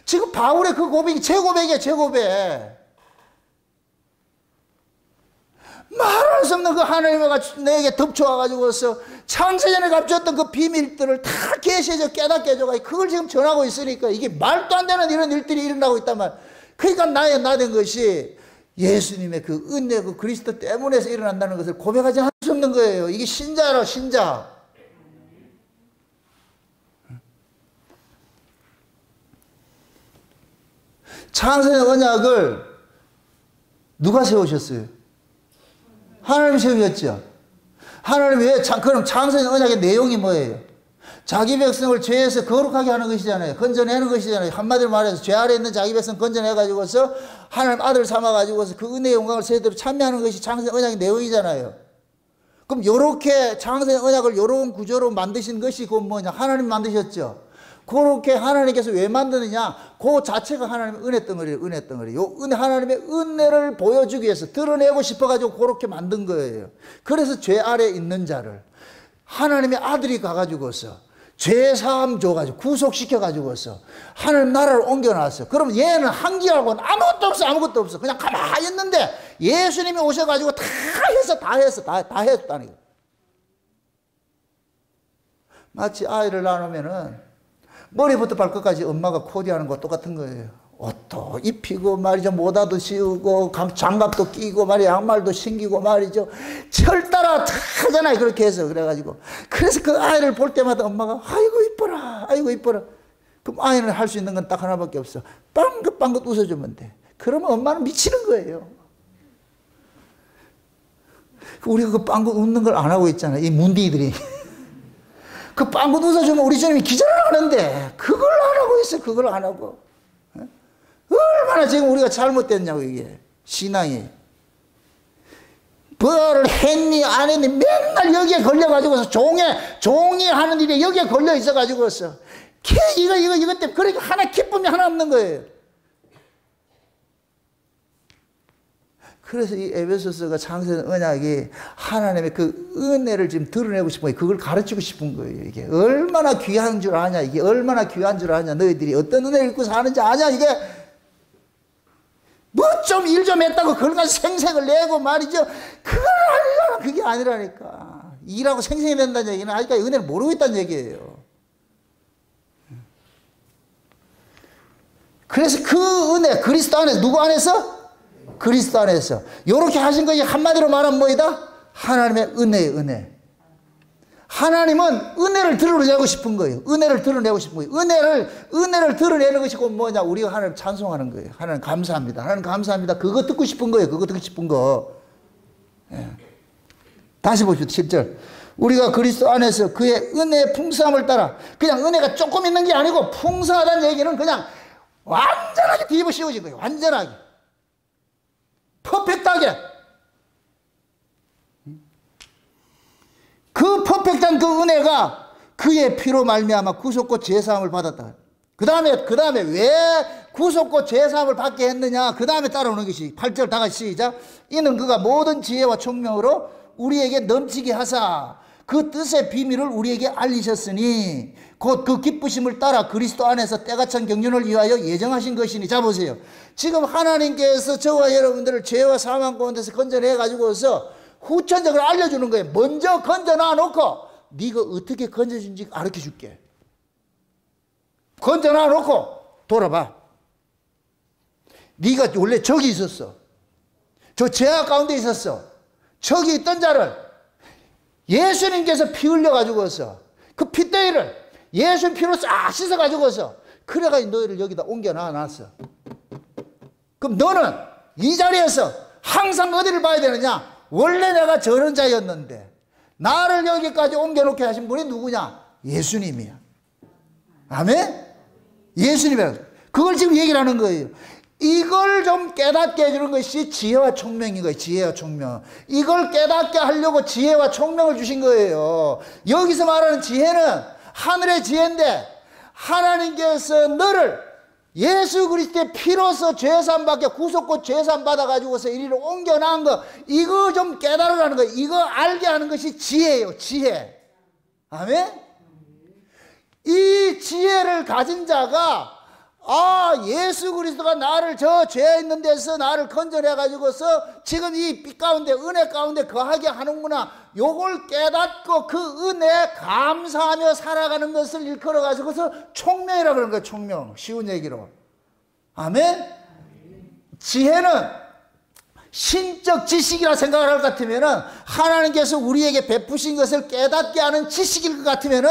지금 바울의 그 고백이 제 고백이에요. 제 고백. 말할 수 없는 그 하나님과 내게 덮쳐와가지고서 창세전에 감추었던 그 비밀들을 다 계시해줘 깨닫게 해줘가 그걸 지금 전하고 있으니까 이게 말도 안 되는 이런 일들이 일어나고 있단 말이야. 그러니까 나된 것이 예수님의 그 은혜 그 그리스도 때문에서 일어난다는 것을 고백하지 않을 수 없는 거예요. 이게 신자라 신자. 창세의 언약을 누가 세우셨어요? 하나님이 세우셨죠. 하나님이 왜 그럼 창세의 언약의 내용이 뭐예요? 자기 백성을 죄에서 거룩하게 하는 것이잖아요. 건져내는 것이잖아요. 한마디로 말해서 죄 아래 있는 자기 백성 건져내가지고서 하나님 아들 삼아가지고서 그 은혜의 영광을 세대로 참여하는 것이 창세의 언약의 내용이잖아요. 그럼 요렇게 창세의 언약을 요런 구조로 만드신 것이 그 뭐냐? 하나님 만드셨죠. 그렇게 하나님께서 왜 만드느냐? 그 자체가 하나님의 은혜 덩어리예요. 은혜 덩어리. 요 하나님의 은혜를 보여주기 위해서 드러내고 싶어가지고 그렇게 만든 거예요. 그래서 죄 아래 있는 자를 하나님의 아들이 가가지고서 죄 사함 줘가지고 구속시켜가지고서 하나님 나라를 옮겨놨어요. 그럼 얘는 한기하고는 아무것도 없어. 아무것도 없어. 그냥 가만히 있는데 예수님이 오셔가지고 다 했다는 거예요. 마치 아이를 낳으면은 머리부터 발끝까지 엄마가 코디하는 거 똑같은 거예요. 옷도 입히고 말이죠. 모자도 씌우고 장갑도 끼고 말이죠. 양말도 신기고 말이죠. 철 따라 다 하잖아요. 그렇게 해서 그래가지고 그래서 그 아이를 볼 때마다 엄마가 아이고 이뻐라 아이고 이뻐라. 그럼 아이는 할 수 있는 건 딱 하나밖에 없어. 빵긋빵긋 웃어주면 돼. 그러면 엄마는 미치는 거예요. 우리가 그 빵긋 웃는 걸 안 하고 있잖아요. 이 문디들이. 그 빵긋 웃어주면 우리 주님이 기절을 하는데 그걸 안 하고 있어요. 그걸 안 하고. 얼마나 지금 우리가 잘못됐냐고 이게 신앙이. 뭐를 했니 안 했니 맨날 여기에 걸려가지고서 종이 하는 일에 여기에 걸려 있어가지고서 이것 때문에 그러니까 하나 기쁨이 하나 없는 거예요. 그래서 이 에베소서가 창세전 언약이 하나님의 그 은혜를 지금 드러내고 싶은 거예요. 그걸 가르치고 싶은 거예요. 이게 얼마나 귀한 줄 아냐. 이게 얼마나 귀한 줄 아냐. 너희들이 어떤 은혜를 입고 사는지 아냐. 이게 뭐 좀 일 좀 했다고 그걸 가지고 생색을 내고 말이죠. 그걸 아니라 그게 아니라니까. 일하고 생생이 된다는 얘기는 아직까지 은혜를 모르고 있다는 얘기예요. 그래서 그 은혜, 그리스도 안에서, 누구 안에서? 그리스도 안에서. 요렇게 하신 것이 한마디로 말하면 뭐이다? 하나님의 은혜의 은혜. 하나님은 은혜를 드러내고 싶은 거예요. 은혜를 드러내고 싶은 거예요. 은혜를 드러내는 것이 곧 뭐냐? 우리가 하나님 찬송하는 거예요. 하나님 감사합니다. 하나님 감사합니다. 그거 듣고 싶은 거예요. 그거 듣고 싶은 거. 예. 다시 보십시오. 7절. 우리가 그리스도 안에서 그의 은혜의 풍성함을 따라, 그냥 은혜가 조금 있는 게 아니고 풍성하다는 얘기는 그냥 완전하게 뒤집어 씌워진 거예요. 완전하게. 퍼펙트하게. 그 퍼펙트한 그 은혜가 그의 피로 말미암아 구속과 제사함을 받았다. 그 다음에 왜 구속과 제사함을 받게 했느냐? 그 다음에 따라오는 것이 8절 다 같이 시작. 이는 그가 모든 지혜와 총명으로 우리에게 넘치게 하사 그 뜻의 비밀을 우리에게 알리셨으니 곧 그 기쁘심을 따라 그리스도 안에서 때가 찬 경륜을 위하여 예정하신 것이니. 자 보세요. 지금 하나님께서 저와 여러분들을 죄와 사망 가운데서 건져내 가지고서 후천적으로 알려주는 거예요. 먼저 건져놔 놓고 네가 어떻게 건져준지 가르쳐 줄게. 건져놔 놓고 돌아봐. 네가 원래 저기 있었어. 저 죄악 가운데 있었어. 저기 있던 자를 예수님께서 피 흘려가지고서 그 핏대를 예수님 피로 싹 씻어가지고서 그래가지고 너희를 여기다 옮겨놨어. 그럼 너는 이 자리에서 항상 어디를 봐야 되느냐? 원래 내가 저런 자였는데 나를 여기까지 옮겨놓게 하신 분이 누구냐? 예수님이야. 아멘? 예수님이야. 그걸 지금 얘기를 하는 거예요. 이걸 좀 깨닫게 해주는 것이 지혜와 총명인 거예요. 지혜와 총명. 이걸 깨닫게 하려고 지혜와 총명을 주신 거예요. 여기서 말하는 지혜는 하늘의 지혜인데 하나님께서 너를 예수 그리스도의 피로서 죄사함 받게 구속고 죄사함 받아가지고서 이리로 옮겨놓은 거, 이거 좀 깨달으라는 거예요. 이거 알게 하는 것이 지혜예요. 지혜. 아멘? 이 지혜를 가진 자가 예수 그리스도가 나를 저 죄 있는 데서 나를 건져내 가지고서 지금 이 빛 가운데 은혜 가운데 거하게 하는구나. 요걸 깨닫고 그 은혜에 감사하며 살아가는 것을 일컬어 가지고서 총명이라고 그러는 거예요. 총명. 쉬운 얘기로. 아멘? 지혜는 신적 지식이라 생각을 할 것 같으면은 하나님께서 우리에게 베푸신 것을 깨닫게 하는 지식일 것 같으면은,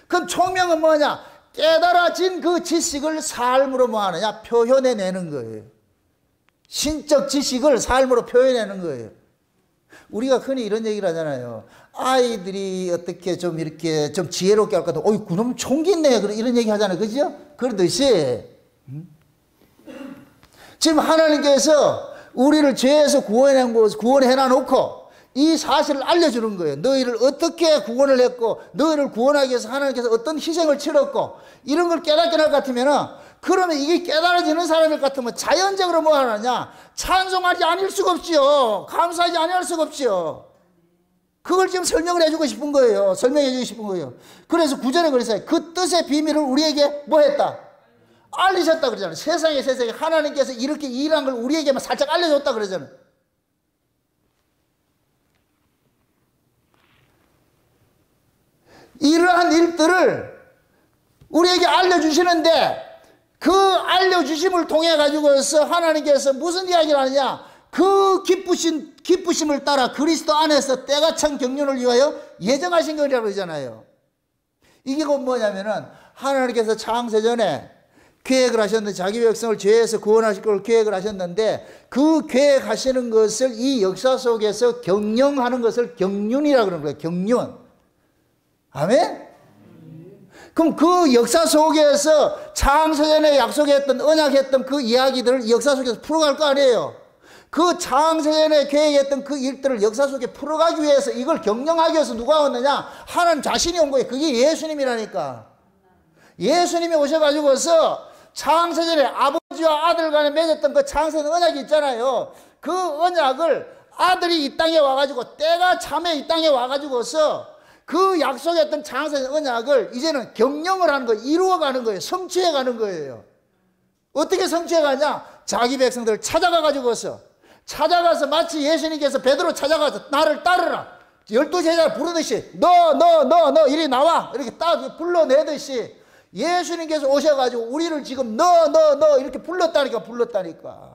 그럼 총명은 뭐냐? 깨달아진 그 지식을 삶으로 뭐 하느냐? 표현해내는 거예요. 신적 지식을 삶으로 표현해내는 거예요. 우리가 흔히 이런 얘기를 하잖아요. 아이들이 어떻게 좀 이렇게 좀 지혜롭게 할 것 같아. 어이, 그놈 총기 있네. 이런 얘기 하잖아요. 그죠? 그러듯이, 지금 하나님께서 우리를 죄에서 구원해 놓고 이 사실을 알려주는 거예요. 너희를 어떻게 구원을 했고, 너희를 구원하기 위해서 하나님께서 어떤 희생을 치렀고, 이런 걸 깨닫게 할 것 같으면, 그러면 이게 깨달아지는 사람일 것 같으면 자연적으로 뭐 하느냐? 찬송하지 않을 수가 없지요. 감사하지 않을 수가 없지요. 그걸 지금 설명을 해주고 싶은 거예요. 설명해 주고 싶은 거예요. 그래서 9절에 그랬어요. 그 뜻의 비밀을 우리에게 뭐 했다? 알리셨다 그러잖아요. 세상에 하나님께서 이렇게 일한 걸 우리에게만 살짝 알려줬다 그러잖아요. 이러한 일들을 우리에게 알려주시는데, 그 알려주심을 통해 가지고서 하나님께서 무슨 이야기를 하느냐? 그 기쁘심을 따라 그리스도 안에서 때가 찬 경륜을 위하여 예정하신 거라고 그러잖아요. 이게 곧 뭐냐면은 하나님께서 창세전에 계획을 하셨는데, 자기 백성을 죄에서 구원하실 걸 계획을 하셨는데, 그 계획하시는 것을 이 역사 속에서 경영하는 것을 경륜이라고 그러는 거예요. 경륜. 아멘? 그럼 그 역사 속에서 창세전에 약속했던, 언약했던 그 이야기들을 역사 속에서 풀어갈 거 아니에요. 그 창세전에 계획했던 그 일들을 역사 속에 풀어가기 위해서, 이걸 경영하기 위해서 누가 왔느냐? 하나님 자신이 온 거예요. 그게 예수님이라니까. 예수님이 오셔가지고서 창세전에 아버지와 아들 간에 맺었던 그 창세전 언약이 있잖아요. 그 언약을 아들이 이 땅에 와가지고 때가 참에 이 땅에 와가지고서 그 약속했던 창세의 언약을 이제는 경영을 하는 거예요. 이루어가는 거예요. 성취해가는 거예요. 어떻게 성취해가냐? 자기 백성들을 찾아가가지고서 찾아가서 마치 예수님께서 베드로 찾아가서 나를 따르라 12제자를 부르듯이 너 이리 나와 이렇게 딱 불러내듯이 예수님께서 오셔가지고 우리를 지금 너 이렇게 불렀다니까.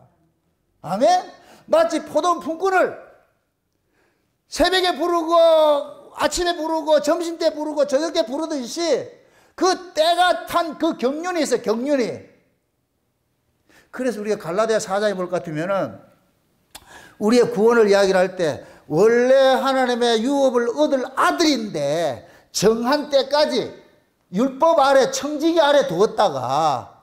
아멘? 마치 포도 품꾼을 새벽에 부르고 아침에 부르고 점심때 부르고 저녁에 부르듯이 그 때가 탄 그 경륜이 있어요. 경륜이. 그래서 우리가 갈라디아 4장에 볼 것 같으면은 우리의 구원을 이야기를 할 때 원래 하나님의 유업을 얻을 아들인데 정한 때까지 율법 아래 청지기 아래 두었다가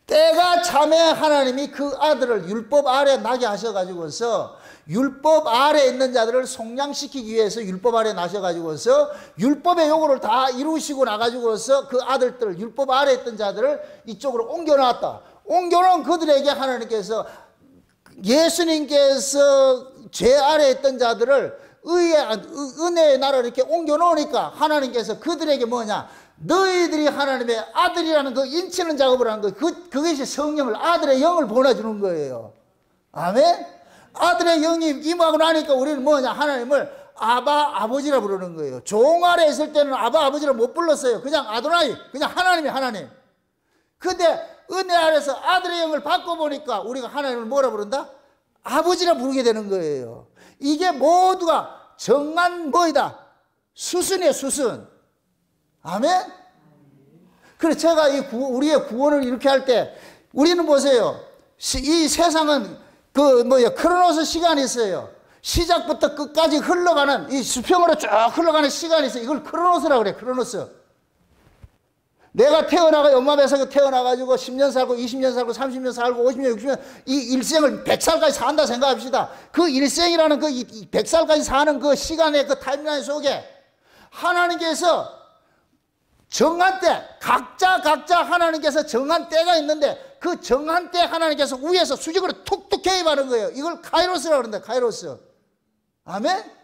때가 참에 하나님이 그 아들을 율법 아래 나게 하셔가지고서 율법 아래 있는 자들을 속량시키기 위해서 율법 아래 나셔가지고서 율법의 요구를 다 이루시고 나가지고서 그 아들들 율법 아래 있던 자들을 이쪽으로 옮겨놨다. 옮겨놓은 그들에게 하나님께서 예수님께서 죄 아래 있던 자들을 은혜의 나라로 이렇게 옮겨놓으니까 하나님께서 그들에게 뭐냐? 너희들이 하나님의 아들이라는 그 인치는 작업을 하는 거예요. 그것이 성령을, 아들의 영을 보내주는 거예요. 아멘? 아들의 영이 임하고 나니까 우리는 뭐냐? 하나님을 아버지라 부르는 거예요. 종 아래 있을 때는 아버지라 못 불렀어요. 그냥 아도나이, 그냥 하나님. 근데 은혜 아래서 아들의 영을 바꿔보니까 우리가 하나님을 뭐라 부른다? 아버지라 부르게 되는 거예요. 이게 모두가 정한 뭐이다? 수순이에요, 수순. 아멘? 그래서 제가 우리의 구원을 이렇게 할 때 우리는 보세요. 이 세상은 크로노스 시간이 있어요. 시작부터 끝까지 흘러가는 이 수평으로 쭉 흘러가는 시간이 있어요. 이걸 크로노스라고 그래, 크로노스. 내가 엄마 뱃속에 태어나가지고 10년 살고 20년 살고 30년 살고 50년 60년 이 일생을 100살까지 산다 생각합시다. 그 일생이라는 그 100살까지 사는 그 시간의 그 타임라인 속에 하나님께서 정한 때 각자 하나님께서 정한 때가 있는데 그 정한 때 하나님께서 위에서 수직으로 툭툭 개입하는 거예요. 이걸 카이로스라고 그런다. 카이로스. 아멘?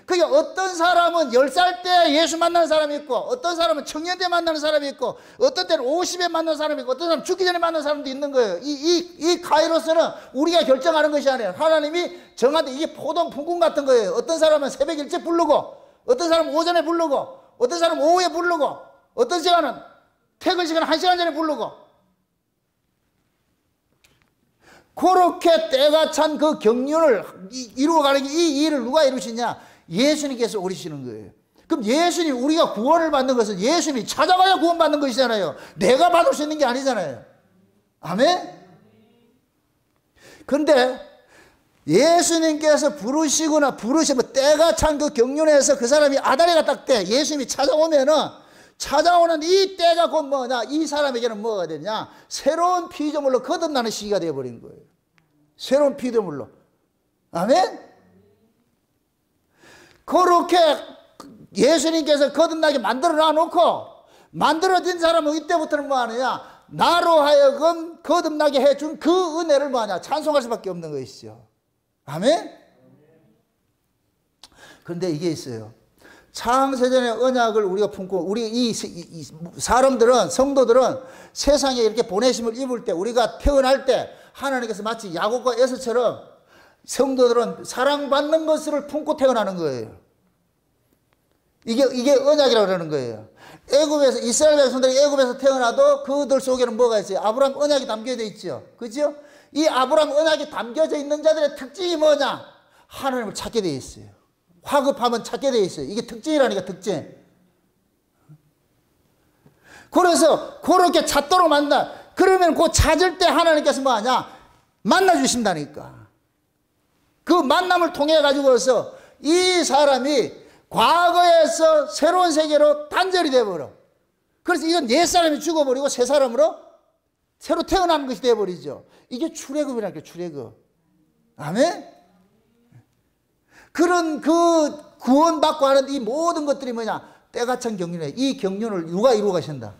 그게 어떤 사람은 10살 때 예수 만나는 사람이 있고 어떤 사람은 청년 때 만나는 사람이 있고 어떤 때는 50에 만나는 사람이 있고 어떤 사람은 죽기 전에 만나는 사람도 있는 거예요. 이 카이로스는 우리가 결정하는 것이 아니에요. 하나님이 정한 때 이게 포동 풍군 같은 거예요. 어떤 사람은 새벽 일찍 부르고 어떤 사람은 오전에 부르고 어떤 사람은 오후에 부르고 어떤 시간은 퇴근 시간 1시간 전에 부르고 그렇게 때가 찬 그 경륜을 이루어가는 이 일을 누가 이루시냐? 예수님께서 오르시는 거예요. 그럼 예수님, 우리가 구원을 받는 것은 예수님이 찾아가야 구원받는 것이잖아요. 내가 받을 수 있는 게 아니잖아요. 아멘? 근데 예수님께서 부르시면 때가 찬 그 경륜에서 그 사람이 아다리가 딱 때 예수님이 찾아오는 이 때가 곧 뭐냐? 이 사람에게는 뭐가 되냐? 새로운 피조물로 거듭나는 시기가 되어버린 거예요. 새로운 피조물로. 아멘? 그렇게 예수님께서 거듭나게 만들어 놔놓고 만들어진 사람은 이때부터는 뭐 하느냐? 나로 하여금 거듭나게 해준 그 은혜를 뭐 하냐? 찬송할 수밖에 없는 것이죠. 아멘? 그런데 이게 있어요. 창세전의 언약을 우리가 품고 우리 이 사람들은 성도들은 세상에 이렇게 보내심을 입을 때 우리가 태어날 때 하나님께서 마치 야곱과 에서처럼 성도들은 사랑받는 것을 품고 태어나는 거예요. 이게 언약이라고 그러는 거예요. 애굽에서 이스라엘 백성들이 애굽에서 태어나도 그들 속에는 뭐가 있어요? 아브라함 언약이 담겨져 있죠. 그죠? 이 아브라함 언약이 담겨져 있는 자들의 특징이 뭐냐? 하나님을 찾게 되어 있어요. 화급하면 찾게 되어 있어요. 이게 특징이라니까, 특징. 그래서 그렇게 찾도록 만나. 그러면 그 찾을 때 하나님께서 뭐 하냐? 만나 주신다니까. 그 만남을 통해 가지고서 이 사람이 과거에서 새로운 세계로 단절이 되어버려. 그래서 이건 옛 사람이 죽어버리고 새 사람으로 새로 태어나는 것이 되어버리죠. 이게 출애굽이라니까, 출애굽. 아멘? 그런 그 구원받고 하는 이 모든 것들이 뭐냐? 때가 찬 경륜이에요. 이 경륜을 누가 이루어 가신다?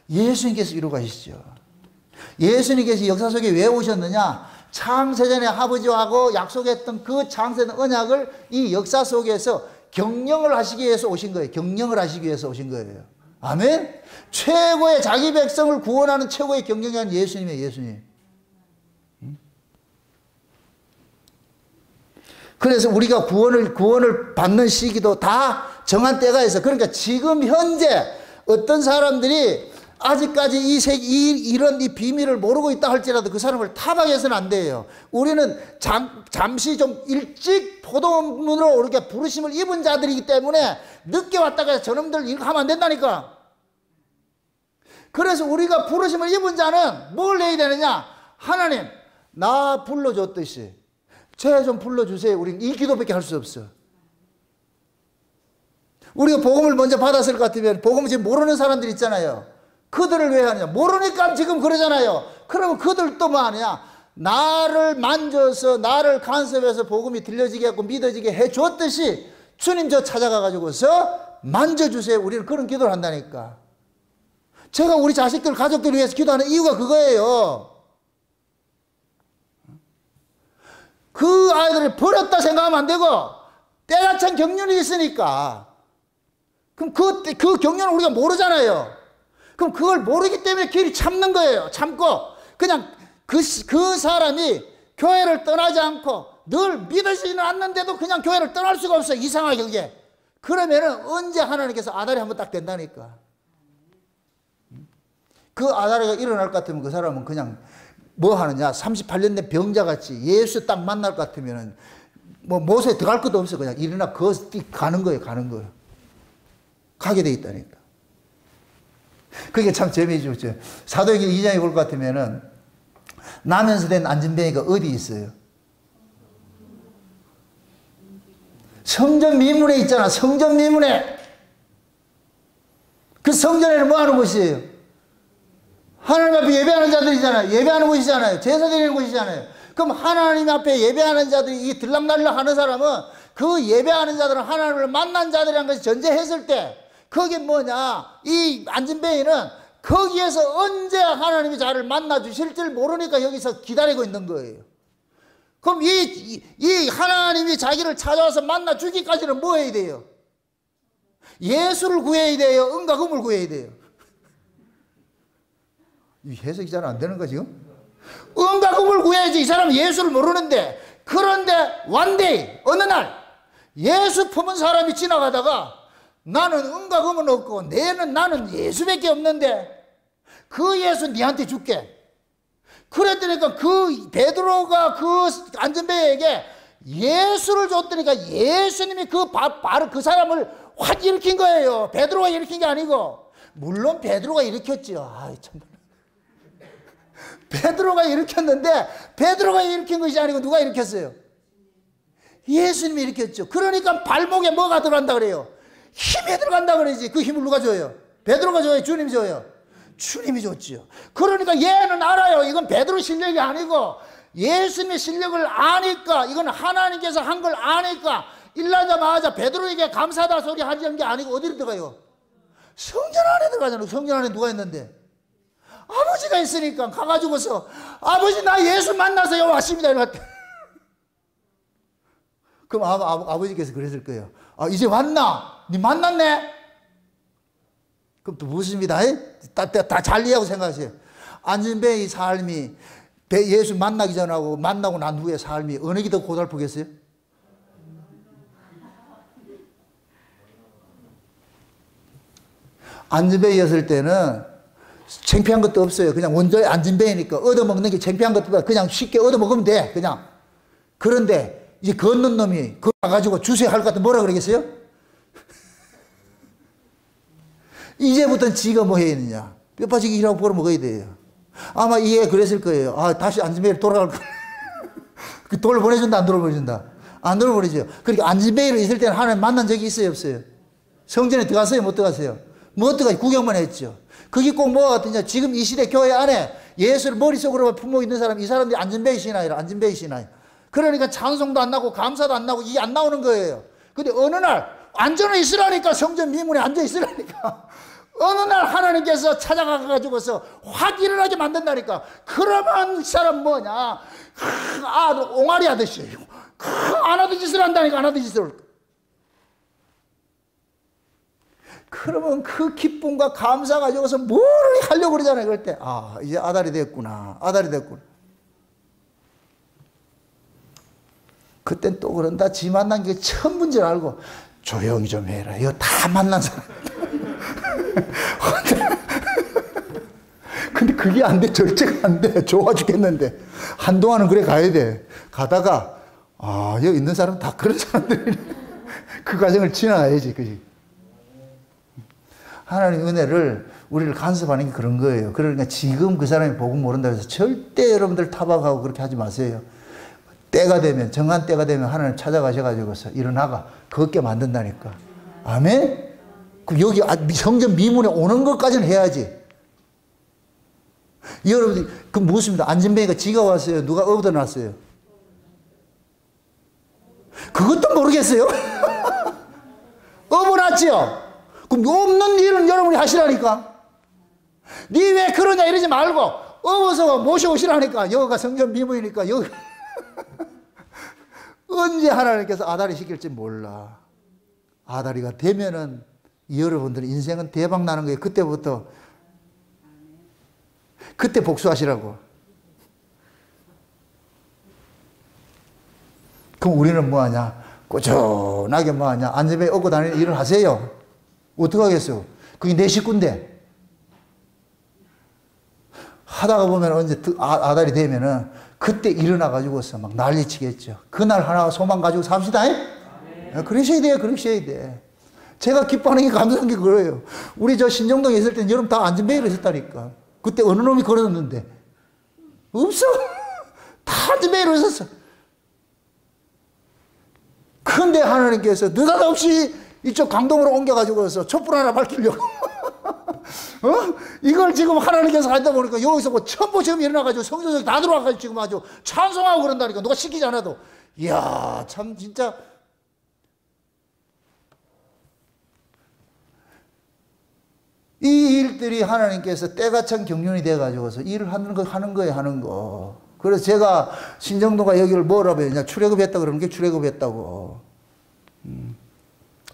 예수님께서 이루어 가시죠. 예수님께서 역사 속에 왜 오셨느냐? 창세전에 아버지하고 약속했던 그 창세된 언약을 이 역사 속에서 경영을 하시기 위해서 오신 거예요. 경영을 하시기 위해서 오신 거예요. 아멘? 최고의 자기 백성을 구원하는 최고의 경영자는 예수님이에요. 예수님. 그래서 우리가 구원을 받는 시기도 다 정한 때가 있어. 그러니까 지금 현재 어떤 사람들이 아직까지 이런 이 비밀을 모르고 있다 할지라도 그 사람을 타박해서는 안 돼요. 우리는 잠시 좀 일찍 포도문으로 이렇게 부르심을 입은 자들이기 때문에 늦게 왔다가 저놈들 이렇게 하면 안 된다니까. 그래서 우리가 부르심을 입은 자는 뭘 해야 되느냐? 하나님, 나 불러줬듯이 쟤 좀 불러주세요. 우리는 이 기도밖에 할 수 없어. 우리가 복음을 먼저 받았을 것 같으면 복음을 지금 모르는 사람들 있잖아요. 그들을 왜 하느냐? 모르니까 지금 그러잖아요. 그러면 그들도 뭐 하느냐? 나를 만져서 나를 간섭해서 복음이 들려지게 하고 믿어지게 해줬듯이 주님 저 찾아가가지고서 만져주세요. 우리는 그런 기도를 한다니까. 제가 우리 자식들 가족들 위해서 기도하는 이유가 그거예요. 그 아이들을 버렸다 생각하면 안 되고 때가 찬 경륜이 있으니까. 그럼 그 경륜을 우리가 모르잖아요. 그럼 그걸 모르기 때문에 길이 참는 거예요. 참고 그냥 그 사람이 교회를 떠나지 않고 늘 믿어지지는 않는데도 그냥 교회를 떠날 수가 없어요. 이상하게 그게. 그러면은 언제 하나님께서 아다리 한번 딱 된다니까. 그 아다리가 일어날 것 같으면 그 사람은 그냥 뭐 하느냐? 38년 된 병자같이 예수 딱 만날 것 같으면은 뭐 못에 들어갈 것도 없어. 그냥 일어나 가는 거예요. 가는 거예요. 가게 돼 있다니까. 그게 참 재미있죠. 사도행전 2장에 볼 것 같으면은 나면서 된 안진뱅이가 어디 있어요? 성전 미문에 있잖아. 성전 미문에. 그 성전에는 뭐 하는 곳이에요? 하나님 앞에 예배하는 자들이잖아요. 예배하는 곳이잖아요. 제사 드리는 곳이잖아요. 그럼 하나님 앞에 예배하는 자들이 이 들락날락 하는 사람은 그 예배하는 자들은 하나님을 만난 자들이라는 것을 전제했을 때 그게 뭐냐? 이 안진뱅이는 거기에서 언제 하나님이 자를 만나 주실 줄 모르니까 여기서 기다리고 있는 거예요. 그럼 이 하나님이 자기를 찾아와서 만나 주기까지는 뭐 해야 돼요? 예수를 구해야 돼요? 은과 금을 구해야 돼요? 이 해석이 잘 안 되는 거 지금? 은과 금을 구해야지. 이 사람은 예수를 모르는데. 그런데 one day 어느 날 예수 품은 사람이 지나가다가 나는 은과 금은 없고 나는 예수밖에 없는데 그 예수 니한테 줄게. 그랬더니까 그 베드로가 그 안전뱅이에게 예수를 줬더니까 예수님이 바로 그 사람을 확 일으킨 거예요. 베드로가 일으킨 게 아니고. 물론 베드로가 일으켰죠. 아이 참. 베드로가 일으켰는데 베드로가 일으킨 것이 아니고 누가 일으켰어요? 예수님이 일으켰죠. 그러니까 발목에 뭐가 들어간다 그래요? 힘이 들어간다 그러지. 그 힘을 누가 줘요? 베드로가 줘요? 주님이 줘요? 주님이 줬지요. 그러니까 얘는 알아요. 이건 베드로 실력이 아니고 예수님의 실력을 아니까, 이건 하나님께서 한 걸 아니까 일나자마자 베드로에게 감사하다 소리 하는 게 아니고 어디로 들어가요? 성전 안에 들어가잖아요. 성전 안에 누가 있는데? 아버지가 있으니까 가가지고서 아버지 나 예수 만나서 여기 왔습니다. 이랬대. 그럼 아버지께서 그랬을 거예요. 아 이제 왔나? 니 만났네? 그럼 또 무엇입니다. 다 잘 이해하고 생각하세요. 안진뱅이 삶이 예수 만나기 전하고 만나고 난 후의 삶이 어느 게 더 고달프겠어요? 안진뱅이였을 때는 창피한 것도 없어요. 그냥 원조의 안진뱅이니까 얻어먹는 게 창피한 것도 없어요. 그냥 쉽게 얻어먹으면 돼. 그냥. 그런데 이제 걷는 놈이 그거 가지고 주세요 할 것 같으면 뭐라 그러겠어요? 이제부터는 지가 뭐 해야 되느냐. 뼈 빠지기 일하고 벌어 먹어야 돼요. 아마 이해 그랬을 거예요. 아 다시 안진뱅이로 돌아갈 거야. 그 돌을 보내준다 안 돌아보내준다? 안 돌아보내죠. 그러니까 안진뱅이로 있을 때는 하나님 만난 적이 있어요 없어요? 성전에 들어갔어요 못 들어갔어요? 못 들어가요. 구경만 했죠. 그게 꼭 뭐가 같으냐. 지금 이 시대 교회 안에 예수를 머릿속으로 품고 있는 사람, 이 사람들이 안진뱅이 신앙이라. 안진뱅이 신앙. 그러니까 찬송도 안 나고 감사도 안 나고 이게 안 나오는 거예요. 근데 어느 날 앉아 있으라니까. 성전 미문에 앉아 있으라니까. 어느 날 하나님께서 찾아가가지고서 확 일어나게 만든다니까. 그러면 이 사람 뭐냐, 옹알이 하듯이 안 하던 짓을 한다니까. 안 하던 짓을. 그러면 그 기쁨과 감사 가지고서 뭘 하려고 그러잖아요. 그럴 때 이제 아달이 됐구나. 아달이 됐구나. 그땐 또 그런다. 지 만난 게 처음 문제를 알고 조용히 좀 해라. 이거 다 만난 사람. 근데 그게 안 돼. 절제가 안 돼. 좋아 죽겠는데. 한동안은 그래 가야 돼. 가다가 여기 있는 사람 다 그런 사람들이 그 과정을 지나가야지. 그지? 하나님의 은혜를 우리를 간섭하는 게 그런 거예요. 그러니까 지금 그 사람이 복음 모른다고 해서 절대 여러분들 타박하고 그렇게 하지 마세요. 때가 되면, 정한 때가 되면 하나님 찾아가셔가지고서 일어나가 걷게 만든다니까. 아멘? 그럼 여기 성전 미문에 오는 것까지는 해야지. 여러분들, 그 무엇입니다? 안전뱅이가 지가 왔어요? 누가 얻어놨어요? 그것도 모르겠어요? 업어놨지요? 그럼 없는 일은 여러분이 하시라니까. 니 왜 그러냐 이러지 말고 업어서 모셔오시라니까. 여기가 성전 미문이니까 여기. 언제 하나님께서 아다리 시킬지 몰라. 아다리가 되면은 여러분들 인생은 대박 나는 거예요. 그때부터. 그때 복수하시라고. 그럼 우리는 뭐하냐? 꾸준하게 뭐하냐? 안전벨 얻고 다니는 일을 하세요. 어떡하겠어? 그게 내 식구인데. 하다가 보면 언제 아달이 되면은 그때 일어나가지고서 막 난리치겠죠. 그날 하나 소망 가지고 삽시다. 그러셔야 돼요. 그러셔야 돼. 제가 기뻐하는 게 감사한 게 그래요. 우리 저 신정동에 있을 때는 여러분 다 안전벨을 했었다니까. 그때 어느 놈이 걸었는데? 없어. 다 안전벨을 했었어. 근데 하나님께서 느닷없이 이쪽 강동으로 옮겨가지고서 촛불 하나 밝히려고. 이걸 지금 하나님께서 하다 보니까 여기서 뭐 천보처럼 일어나가지고 성전에 다 들어와가지고 지금 아주 찬송하고 그런다니까. 누가 시키지 않아도. 이야, 참, 진짜. 이 일들이 하나님께서 때가 참 경륜이 돼가지고서 일을 하는 거예요, 하는 거. 그래서 제가 신정동과 여기를 뭐라고 했냐, 출애굽했다 그러는 게 출애굽했다고.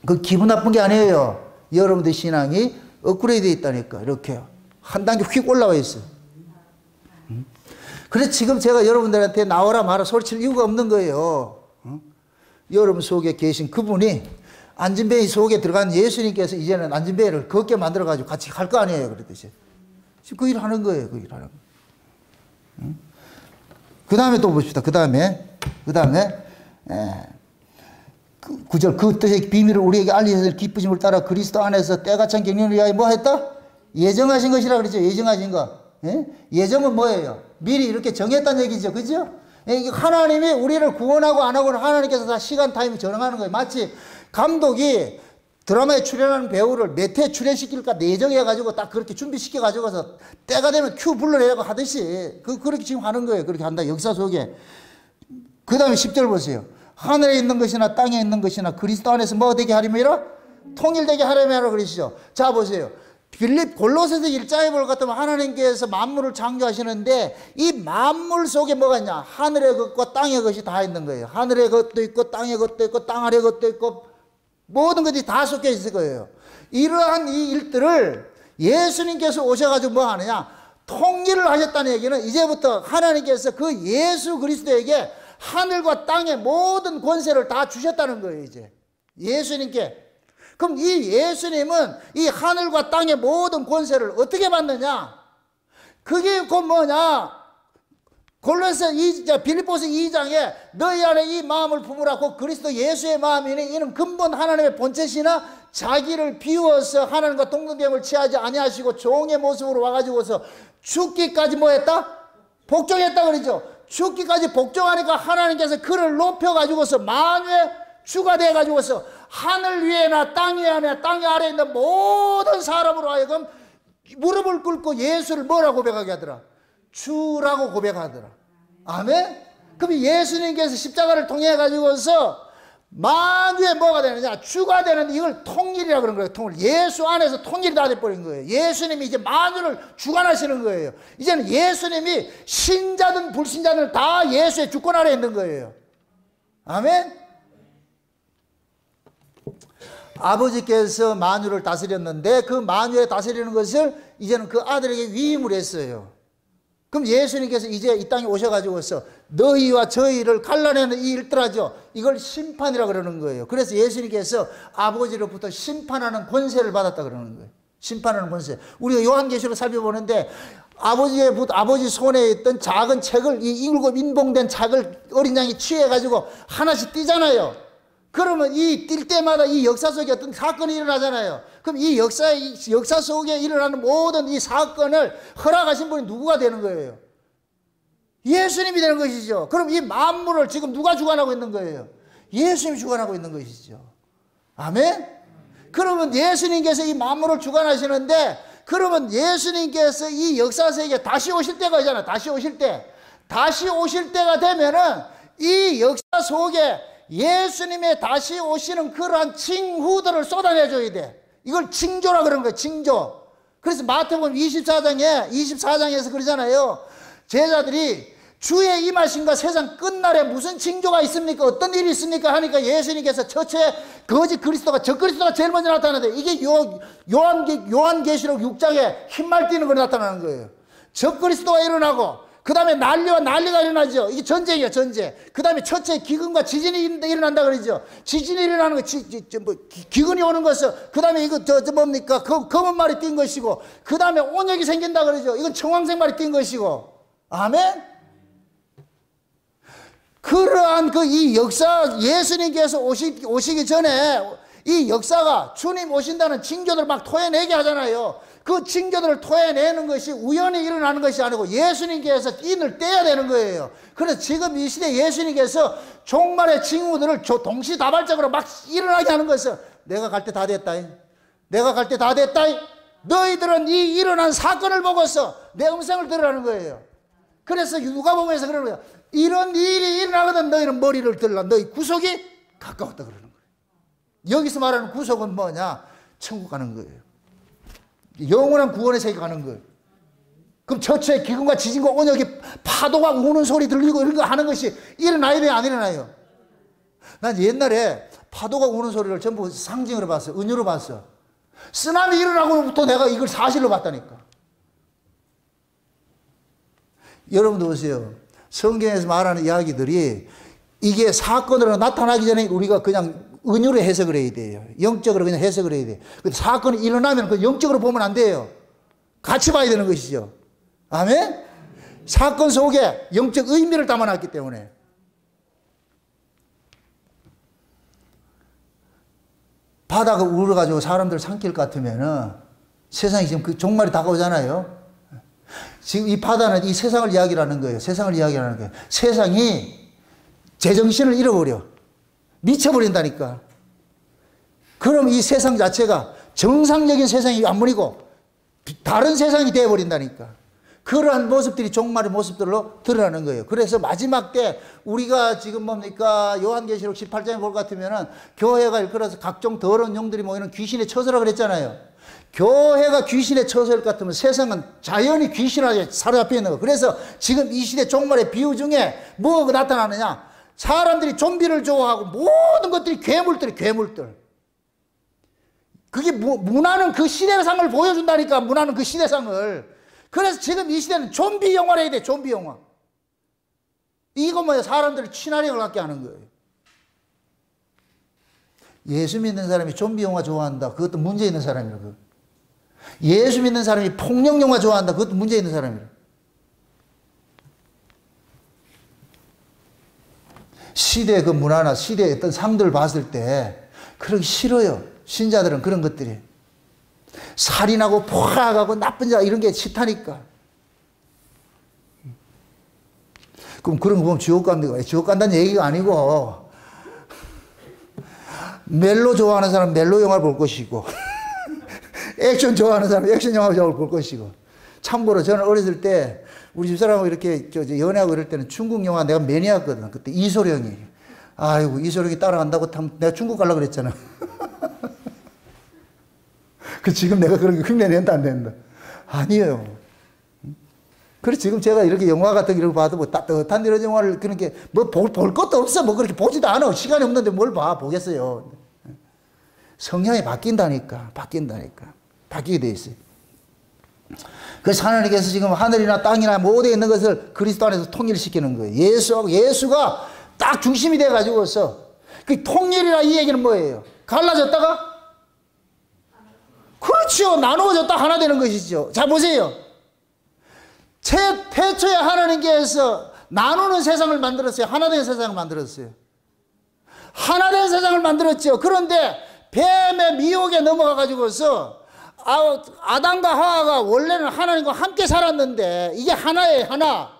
그 기분 나쁜 게 아니에요. 여러분들 신앙이 업그레이드 있다니까. 이렇게 한 단계 휙 올라와 있어요. 그래서 지금 제가 여러분들한테 나오라 마라 소리칠 이유가 없는 거예요. 여러분 속에 계신 그분이 안전벨 속에 들어간 예수님께서 이제는 안전벨을 걷게 만들어가지고 같이 갈 거 아니에요. 그랬듯이. 지금 그 일 하는 거예요. 그 일 하는 거. 그 다음에 또 봅시다. 그 다음에 9절 그 뜻의 비밀을 우리에게 알리셔서 기쁘심을 따라 그리스도 안에서 때가 찬 경륜을 위하여 뭐 했다? 예정하신 것이라 그랬죠. 예정하신 거. 예정은 뭐예요? 미리 이렇게 정했다는 얘기죠. 그죠? 하나님이 우리를 구원하고 안 하고는 하나님께서 다 시간 타임을 정하는 거예요. 마치 감독이 드라마에 출연하는 배우를 몇 회 출연시킬까 예정해가지고 딱 그렇게 준비시켜가지고서 때가 되면 큐 불러내라고 하듯이 그렇게 지금 하는 거예요. 그렇게 한다. 역사 속에. 그 다음에 10절 보세요. 하늘에 있는 것이나 땅에 있는 것이나 그리스도 안에서 뭐 되게 하림이라? 통일되게 하림이라 그러시죠. 자 보세요. 골로새서 1장에 볼 것 같으면 하나님께서 만물을 창조하시는데 이 만물 속에 뭐가 있냐? 하늘의 것과 땅의 것이 다 있는 거예요. 하늘의 것도 있고 땅의 것도 있고 땅 아래 것도 있고 모든 것이 다 섞여 있을 거예요. 이러한 이 일들을 예수님께서 오셔가지고 뭐 하느냐? 통일을 하셨다는 얘기는 이제부터 하나님께서 그 예수 그리스도에게 하늘과 땅의 모든 권세를 다 주셨다는 거예요. 이제 예수님께. 그럼 이 예수님은 이 하늘과 땅의 모든 권세를 어떻게 받느냐? 그게 곧 뭐냐? 빌립보서 2장에 너희 안에 이 마음을 품으라 곧 그리스도 예수의 마음이니 이는 근본 하나님의 본체시나 자기를 비워서 하나님과 동등됨을 취하지 아니하시고 종의 모습으로 와가지고서 죽기까지 뭐 했다? 복종했다 그러죠. 죽기까지 복종하니까 하나님께서 그를 높여가지고서 만유의 주가 돼가지고서 하늘 위에나 땅 위에나 땅 아래에 있는 모든 사람으로 하여금 무릎을 꿇고 예수를 뭐라고 고백하게 하더라? 주라고 고백하더라. 아멘? 그럼 예수님께서 십자가를 통해 가지고서 만유에 뭐가 되느냐? 주가 되는 이걸 통일이라고 그런 거예요. 통일. 예수 안에서 통일이 다 돼버린 거예요. 예수님이 이제 만유를 주관하시는 거예요. 이제는 예수님이 신자든 불신자든 다 예수의 주권 아래 있는 거예요. 아멘? 아버지께서 만유를 다스렸는데 그 만유에 다스리는 것을 이제는 그 아들에게 위임을 했어요. 그럼 예수님께서 이제 이 땅에 오셔가지고서 너희와 저희를 갈라내는 이 일들하죠. 이걸 심판이라고 그러는 거예요. 그래서 예수님께서 아버지로부터 심판하는 권세를 받았다 그러는 거예요. 심판하는 권세. 우리가 요한계시록 살펴보는데 아버지 손에 있던 작은 책을 이 일곱 인봉된 책을 어린 양이 취해가지고 하나씩 띄잖아요. 그러면 이 뛸 때마다 이 역사 속에 어떤 사건이 일어나잖아요. 그럼 이 역사 속에 일어나는 모든 이 사건을 허락하신 분이 누구가 되는 거예요? 예수님이 되는 것이죠. 그럼 이 만물을 지금 누가 주관하고 있는 거예요? 예수님이 주관하고 있는 것이죠. 아멘? 그러면 예수님께서 이 만물을 주관하시는데, 그러면 예수님께서 이 역사 세계에 다시 오실 때가 있잖아요. 다시 오실 때가 되면은 이 역사 속에 예수님의 다시 오시는 그러한 징후들을 쏟아내줘야 돼. 이걸 징조라 그러는 거예요. 징조. 그래서 마태복음 24장에서 그러잖아요. 제자들이 주의 임하심과 세상 끝날에 무슨 징조가 있습니까? 어떤 일이 있습니까? 하니까 예수님께서 첫째 거짓 그리스도가 적그리스도가 제일 먼저 나타나는데, 이게 요한계시록 6장에 흰말 띄는 거 나타나는 거예요. 적그리스도가 일어나고 그 다음에 난리가 일어나죠. 이게 전쟁이에요, 전쟁. 그 다음에 첫째 기근과 지진이 일어난다 그러죠. 지진이 일어나는 거, 기근이 오는 것은, 그 다음에 이거, 뭡니까? 검은 말이 띈 것이고, 그 다음에 온역이 생긴다 그러죠. 이건 청황색 말이 띈 것이고. 아멘? 그러한 이 역사, 예수님께서 오시기 전에 이 역사가 주님 오신다는 징조들을 막 토해내게 하잖아요. 그 징조들을 토해내는 것이 우연히 일어나는 것이 아니고 예수님께서 인을 떼야 되는 거예요. 그래서 지금 이 시대에 예수님께서 종말의 징후들을 동시다발적으로 막 일어나게 하는 것은, 내가 갈 때 다 됐다. 내가 갈 때 다 됐다. 너희들은 이 일어난 사건을 보고서 내 음성을 들으라는 거예요. 그래서 누가복음에서 그러는 거예요. 이런 일이 일어나거든 너희는 머리를 들라. 너희 구속이 가까웠다 그러는 거예요. 여기서 말하는 구속은 뭐냐? 천국 가는 거예요. 영원한 구원의 세계 가는 거예요. 그럼 처처에 기근과 지진과 온역이 파도가 우는 소리 들리고 이런 거 하는 것이 일어나야 돼요, 안 일어나요? 난 옛날에 파도가 우는 소리를 전부 상징으로 봤어요. 은유로 봤어. 쓰나미 일어나고부터 내가 이걸 사실로 봤다니까. 여러분도 보세요. 성경에서 말하는 이야기들이 이게 사건으로 나타나기 전에 우리가 그냥 은유로 해석을 해야 돼요. 영적으로 그냥 해석을 해야 돼요. 근데 사건이 일어나면 그 영적으로 보면 안 돼요. 같이 봐야 되는 것이죠. 아멘? 사건 속에 영적 의미를 담아놨기 때문에. 바다가 울어가지고 사람들 삼킬 것 같으면은 세상이 지금 그 종말이 다가오잖아요. 지금 이 바다는 이 세상을 이야기하는 거예요. 세상을 이야기하는 거예요. 세상이 제정신을 잃어버려. 미쳐버린다니까. 그럼 이 세상 자체가 정상적인 세상이 안 버리고 다른 세상이 되어버린다니까. 그러한 모습들이 종말의 모습들로 드러나는 거예요. 그래서 마지막 때 우리가 지금 뭡니까? 요한계시록 18장에 볼 것 같으면은 교회가 일컬어서 각종 더러운 영들이 모이는 귀신의 처소라 그랬잖아요. 교회가 귀신의 처소일 것 같으면 세상은 자연히 귀신하게 사로잡혀 있는 거예요. 그래서 지금 이 시대 종말의 비유 중에 뭐가 나타나느냐? 사람들이 좀비를 좋아하고 모든 것들이 괴물들. 그게 문화는 그 시대상을 보여준다니까. 문화는 그 시대상을. 그래서 지금 이 시대는 좀비 영화를 해야 돼. 좀비 영화. 이거 뭐야? 사람들을 친화력을 갖게 하는 거예요. 예수 믿는 사람이 좀비 영화 좋아한다. 그것도 문제 있는 사람이라고. 예수 믿는 사람이 폭력 영화 좋아한다. 그것도 문제 있는 사람이라고. 시대의 그 문화나 시대의 어떤 상들을 봤을 때 그러기 싫어요. 신자들은 그런 것들이. 살인하고 포악하고 나쁜 자 이런 게 싫다니까. 그럼 그런 거 보면 지옥 간다고. 지옥 간다는 얘기가 아니고 멜로 좋아하는 사람은 멜로 영화를 볼 것이고 액션 좋아하는 사람은 액션 영화를 볼 것이고. 참고로 저는 어렸을 때 우리 집사람하고 이렇게 연애하고 이럴 때는 중국 영화 내가 매니아거든. 그때 이소룡이 아이고, 이소룡이 따라간다고 내가 중국 가려고 그랬잖아. 그 지금 내가 그런 거 흉내 낸다, 안 낸다? 아니에요. 그래서 지금 제가 이렇게 영화 같은 거 이런 거 봐도 뭐 따뜻한 이런 영화를 그런 게 뭐 볼 것도 없어. 뭐 그렇게 보지도 않아. 시간이 없는데 뭘 보겠어요. 성향이 바뀐다니까. 바뀌게 돼 있어요. 그래서 하나님께서 지금 하늘이나 땅이나 모두에 있는 것을 그리스도 안에서 통일시키는 거예요. 예수가 딱 중심이 돼가지고서 그 통일이라 이 얘기는 뭐예요? 갈라졌다가? 그렇죠. 나누어졌다 하나 되는 것이죠. 자, 보세요. 태초에 하나님께서 나누는 세상을 만들었어요. 하나 된 세상을 만들었어요. 하나 된 세상을 만들었죠. 그런데 뱀의 미혹에 넘어가가지고서 아담과 하와가 원래는 하나님과 함께 살았는데 이게 하나예요, 하나.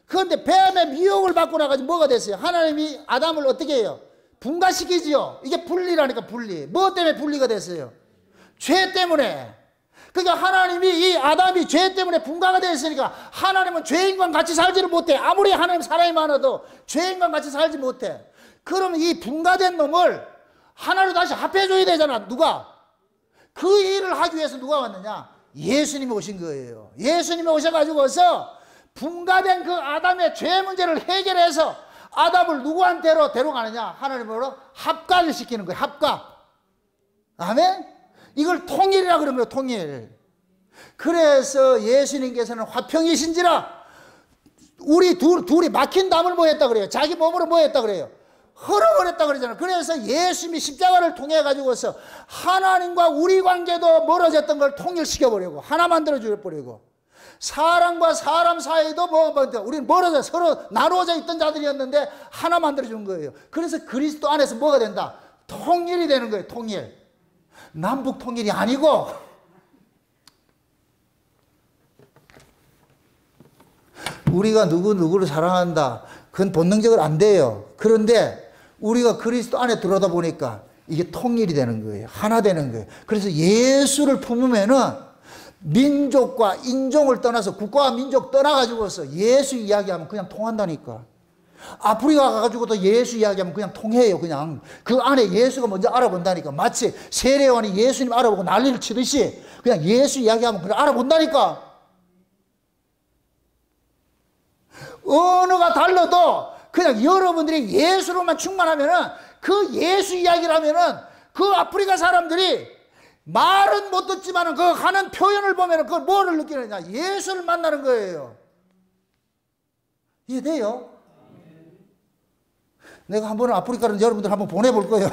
그런데 뱀의 미혹을 받고 나가지고 뭐가 됐어요? 하나님이 아담을 어떻게 해요? 분가시키지요. 이게 분리라니까, 분리. 뭐 때문에 분리가 됐어요? 죄 때문에. 그러니까 하나님이 이 아담이 죄 때문에 분가가 되었으니까 하나님은 죄인과 같이 살지를 못해. 아무리 하나님 사랑이 많아도 죄인과 같이 살지 못해. 그러면 이 분가된 놈을 하나로 다시 합해줘야 되잖아. 누가? 그 일을 하기 위해서 누가 왔느냐? 예수님이 오신 거예요. 예수님이 오셔가지고서 분가된 그 아담의 죄 문제를 해결해서 아담을 누구한테로 데려가느냐? 하나님으로 합가를 시키는 거예요. 합가. 아멘? 이걸 통일이라 그러면 통일. 그래서 예수님께서는 화평이신지라 우리 둘이 막힌 담을 뭐 했다 그래요? 자기 몸으로 뭐 했다 그래요? 흘어버렸다 그러잖아요. 그래서 예수님이 십자가를 통해 가지고서 하나님과 우리 관계도 멀어졌던 걸 통일시켜버리고 하나 만들어버리고 사람과 사람 사이도 우리는 멀어져 서로 나누어져 있던 자들이었는데 하나 만들어준 거예요. 그래서 그리스도 안에서 뭐가 된다? 통일이 되는 거예요. 통일. 남북 통일이 아니고 우리가 누구를 사랑한다. 그건 본능적으로 안 돼요. 그런데 우리가 그리스도 안에 들어오다 보니까 이게 통일이 되는 거예요. 하나 되는 거예요. 그래서 예수를 품으면은 민족과 인종을 떠나서 국가와 민족 떠나가지고서 예수 이야기하면 그냥 통한다니까. 아프리카 가가지고도 예수 이야기하면 그냥 통해요. 그냥 그 안에 예수가 먼저 알아본다니까. 마치 세례요한이 예수님 알아보고 난리를 치듯이 그냥 예수 이야기하면 그냥 알아본다니까. 언어가 달라도 그냥 여러분들이 예수로만 충만하면은 그 예수 이야기를 하면은 그 아프리카 사람들이 말은 못 듣지만은 그 하는 표현을 보면은 그걸 뭐를 느끼느냐? 예수를 만나는 거예요. 이해돼요? 내가 한 번은 아프리카를 여러분들 한번 보내볼 거예요.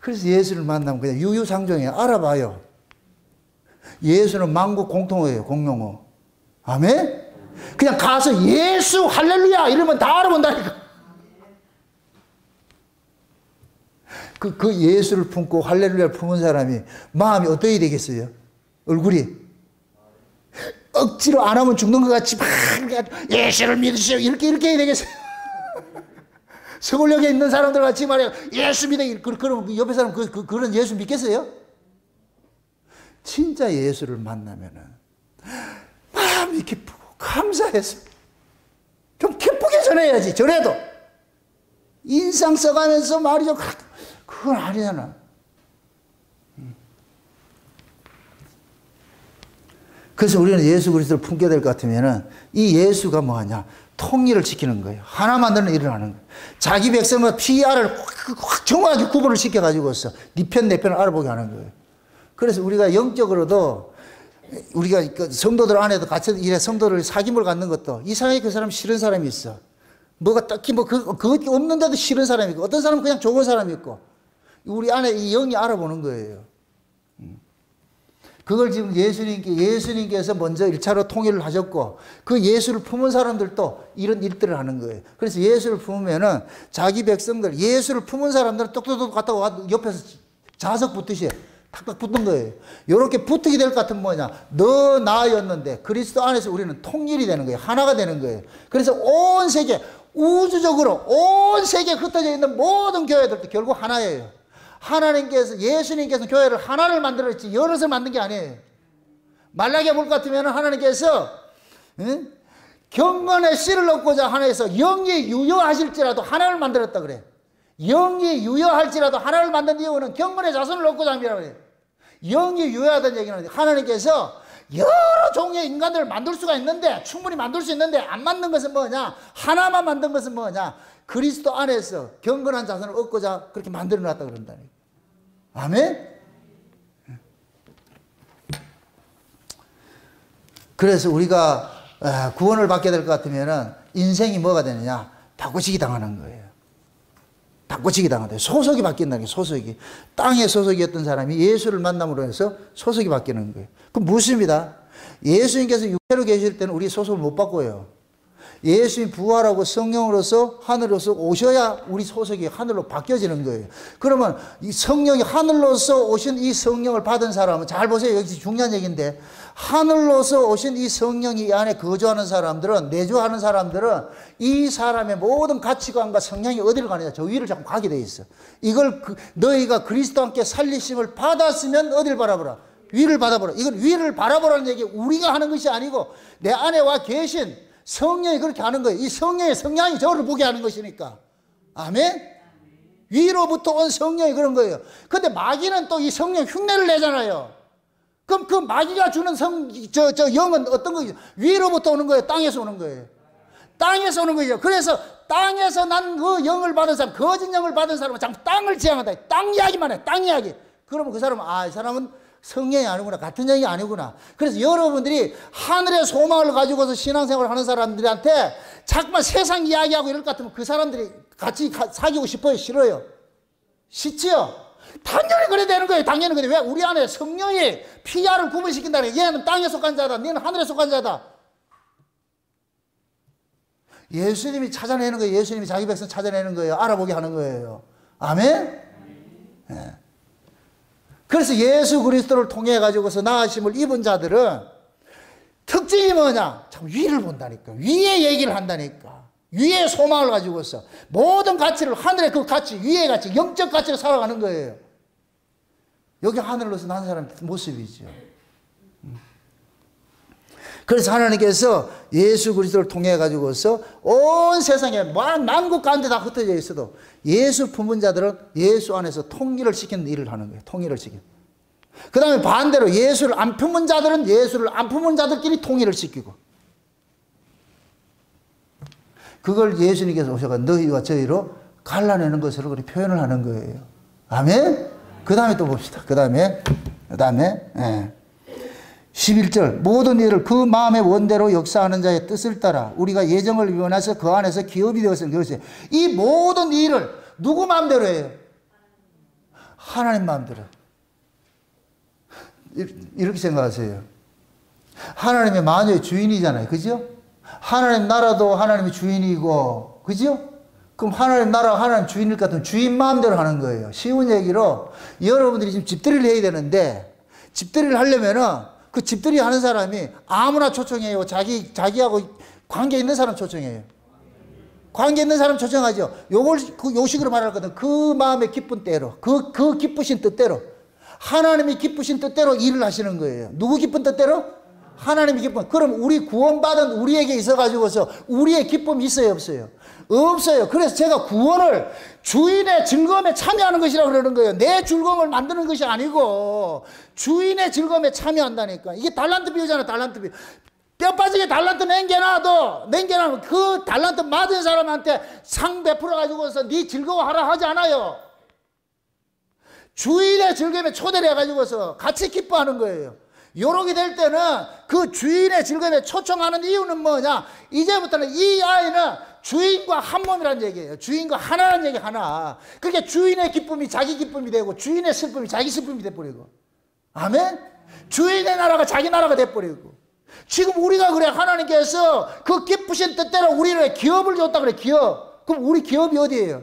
그래서 예수를 만나면 그냥 유유상종이에요. 알아봐요. 예수는 만국 공통어예요. 공용어. 아멘? 그냥 가서 예수 할렐루야 이러면 다 알아본다니까. 그 예수를 품고 할렐루야를 품은 사람이 마음이 어떻게 되겠어요? 얼굴이 억지로 안 하면 죽는 것 같이 막 예수를 믿으시오 이렇게 해야 되겠어요? 서울역에 있는 사람들 같이 말해요. 예수 믿어. 그럼 옆에 사람 그런 예수 믿겠어요? 진짜 예수를 만나면은 마음이 기쁘고 감사해서 좀 기쁘게 전해야지. 전해도 인상 써가면서 말이죠. 그건 아니잖아. 그래서 우리는 예수 그리스도를 품게 될 것 같으면은 이 예수가 뭐하냐? 통일을 지키는 거예요. 하나 만드는 일을 하는 거예요. 자기 백성과 PR을 확 정확하게 구분을 시켜가지고서 네 편, 내 편을 알아보게 하는 거예요. 그래서 우리가 영적으로도 우리가 성도들 안에도 같이 이래 성도를 사귐을 갖는 것도 이상하게 그 사람 싫은 사람이 있어. 뭐가 딱히 그것이 없는데도 싫은 사람이 있고 어떤 사람은 그냥 좋은 사람이 있고 우리 안에 이 영이 알아보는 거예요. 그걸 지금 예수님께서 먼저 1차로 통일을 하셨고 그 예수를 품은 사람들도 이런 일들을 하는 거예요. 그래서 예수를 품으면은 자기 백성들, 예수를 품은 사람들은 똑똑똑 갔다가 와서 옆에서 자석 붙듯이 탁탁 붙는 거예요. 이렇게 붙게 될 것 같으면 뭐냐? 너 나였는데 그리스도 안에서 우리는 통일이 되는 거예요. 하나가 되는 거예요. 그래서 온 세계, 우주적으로 온 세계에 흩어져 있는 모든 교회들도 결국 하나예요. 하나님께서, 예수님께서 교회를 하나를 만들었지 여럿을 만든 게 아니에요. 말라기에 볼 것 같으면 하나님께서 경건의 씨를 얻고자 하나에서 영이 유효하실지라도 하나를 만들었다 그래. 영이 유효할지라도 하나를 만든 이유는 경건의 자손을 얻고자 함이라고 그래. 영이 유효하다는 얘기는 하나님께서 여러 종류의 인간들을 만들 수가 있는데, 충분히 만들 수 있는데 안 만든 것은 뭐냐? 하나만 만든 것은 뭐냐? 그리스도 안에서 경건한 자손을 얻고자 그렇게 만들어 놨다 그런다니. 아멘? 그래서 우리가 구원을 받게 될 것 같으면 인생이 뭐가 되느냐? 바꾸치기 당하는 거예요. 바꾸치기 당한다. 소속이 바뀐다는 게, 소속이. 땅의 소속이었던 사람이 예수를 만남으로 해서 소속이 바뀌는 거예요. 그럼 무엇입니다? 예수님께서 육체로 계실 때는 우리 소속을 못 바꿔요. 예수님 부활하고 성령으로서 하늘로서 오셔야 우리 소속이 하늘로 바뀌어지는 거예요. 그러면 이 성령이 하늘로서 오신 이 성령을 받은 사람은, 잘 보세요. 여기 중요한 얘기인데, 하늘로서 오신 이 성령이 이 안에 거주하는 사람들은, 내주하는 사람들은 이 사람의 모든 가치관과 성향이 어디를 가느냐? 저 위를 자꾸 가게 돼 있어. 이걸 너희가 그리스도와 함께 살리심을 받았으면 어디를 바라보라? 위를 바라보라. 이건 위를 바라보라는 얘기, 우리가 하는 것이 아니고 내 안에 와 계신 성령이 그렇게 하는 거예요. 이 성령의 성향이 저를 보게 하는 것이니까. 아멘? 위로부터 온 성령이 그런 거예요. 근데 마귀는 또 이 성령 흉내를 내잖아요. 그럼 그 마귀가 주는 영은 어떤 거죠? 위로부터 오는 거예요? 땅에서 오는 거예요? 땅에서 오는 거죠. 그래서 땅에서 난 그 영을 받은 사람, 거짓 영을 받은 사람은 자꾸 땅을 지향한다. 땅 이야기만 해. 땅 이야기. 그러면 그 사람은, 이 사람은 성령이 아니구나. 같은 영이 아니구나. 그래서 여러분들이 하늘의 소망을 가지고서 신앙생활을 하는 사람들한테 자꾸만 세상 이야기하고 이럴 것 같으면 그 사람들이 같이 사귀고 싶어요? 싫어요? 싫지요? 당연히 그래 되는 거예요. 당연히 그래. 왜? 우리 안에 성령이 피아를 구분시킨다는 거예요. 얘는 땅에 속한 자다. 너는 하늘에 속한 자다. 예수님이 찾아내는 거예요. 예수님이 자기 백성 찾아내는 거예요. 알아보게 하는 거예요. 아멘? 네. 그래서 예수 그리스도를 통해 가지고서 나으심을 입은 자들은 특징이 뭐냐? 참 위를 본다니까. 위의 얘기를 한다니까. 위의 소망을 가지고서 모든 가치를, 하늘의 그 가치, 위의 가치, 영적 가치를 살아가는 거예요. 여기 하늘로서 난 사람 모습이죠. 그래서 하나님께서 예수 그리스도를 통해 가지고서 온 세상에 만국 가운데 다 흩어져 있어도 예수 품은 자들은 예수 안에서 통일을 시키는 일을 하는 거예요. 통일을 시키는. 그 다음에 반대로 예수를 안 품은 자들은 예수를 안 품은 자들끼리 통일을 시키고, 그걸 예수님께서 오셔서 너희와 저희로 갈라내는 것으로 그렇게 표현을 하는 거예요. 아멘? 그 다음에 또 봅시다. 그 다음에 11절, 모든 일을 그 마음의 원대로 역사하는 자의 뜻을 따라 우리가 예정을 위원해서 그 안에서 기업이 되었으니 그것이, 이 모든 일을 누구 마음대로 해요? 하나님 마음대로. 이렇게 생각하세요. 하나님의 마녀의 주인이잖아요. 그죠? 하나님 나라도 하나님의 주인이고, 그죠? 그럼 하나님 나라, 하나님 주인일 것 같으면 주인 마음대로 하는 거예요. 쉬운 얘기로, 여러분들이 지금 집들이를 해야 되는데, 집들이를 하려면은 그 집들이 하는 사람이 아무나 초청해요? 자기하고 관계 있는 사람 초청해요? 관계 있는 사람 초청하죠. 요걸 요식으로 말하거든. 그 마음의 기쁜 때로, 그 기쁘신 뜻대로, 하나님이 기쁘신 뜻대로 일을 하시는 거예요. 누구 기쁜 뜻대로? 하나님이 기쁨. 그럼 우리 구원받은 우리에게 있어가지고서 우리의 기쁨이 있어요, 없어요? 없어요. 그래서 제가 구원을 주인의 즐거움에 참여하는 것이라고 그러는 거예요. 내 즐거움을 만드는 것이 아니고 주인의 즐거움에 참여한다니까. 이게 달란트 비유잖아, 달란트 비유. 뼈 빠지게 달란트 남겨놔도 그 달란트 맞은 사람한테 상 베풀어 가지고서 네 즐거워하라 하지 않아요. 주인의 즐거움에 초대를 해가지고서 같이 기뻐하는 거예요. 요렇게 될 때는 그 주인의 즐거움에 초청하는 이유는 뭐냐? 이제부터는 이 아이는 주인과 한 몸이라는 얘기예요. 주인과 하나라는 얘기 하나. 그러니까 주인의 기쁨이 자기 기쁨이 되고 주인의 슬픔이 자기 슬픔이 돼버리고. 아멘? 주인의 나라가 자기 나라가 돼버리고. 지금 우리가 그래. 하나님께서 그 기쁘신 뜻대로 우리를 기업을 줬다 그래. 기업. 그럼 우리 기업이 어디예요?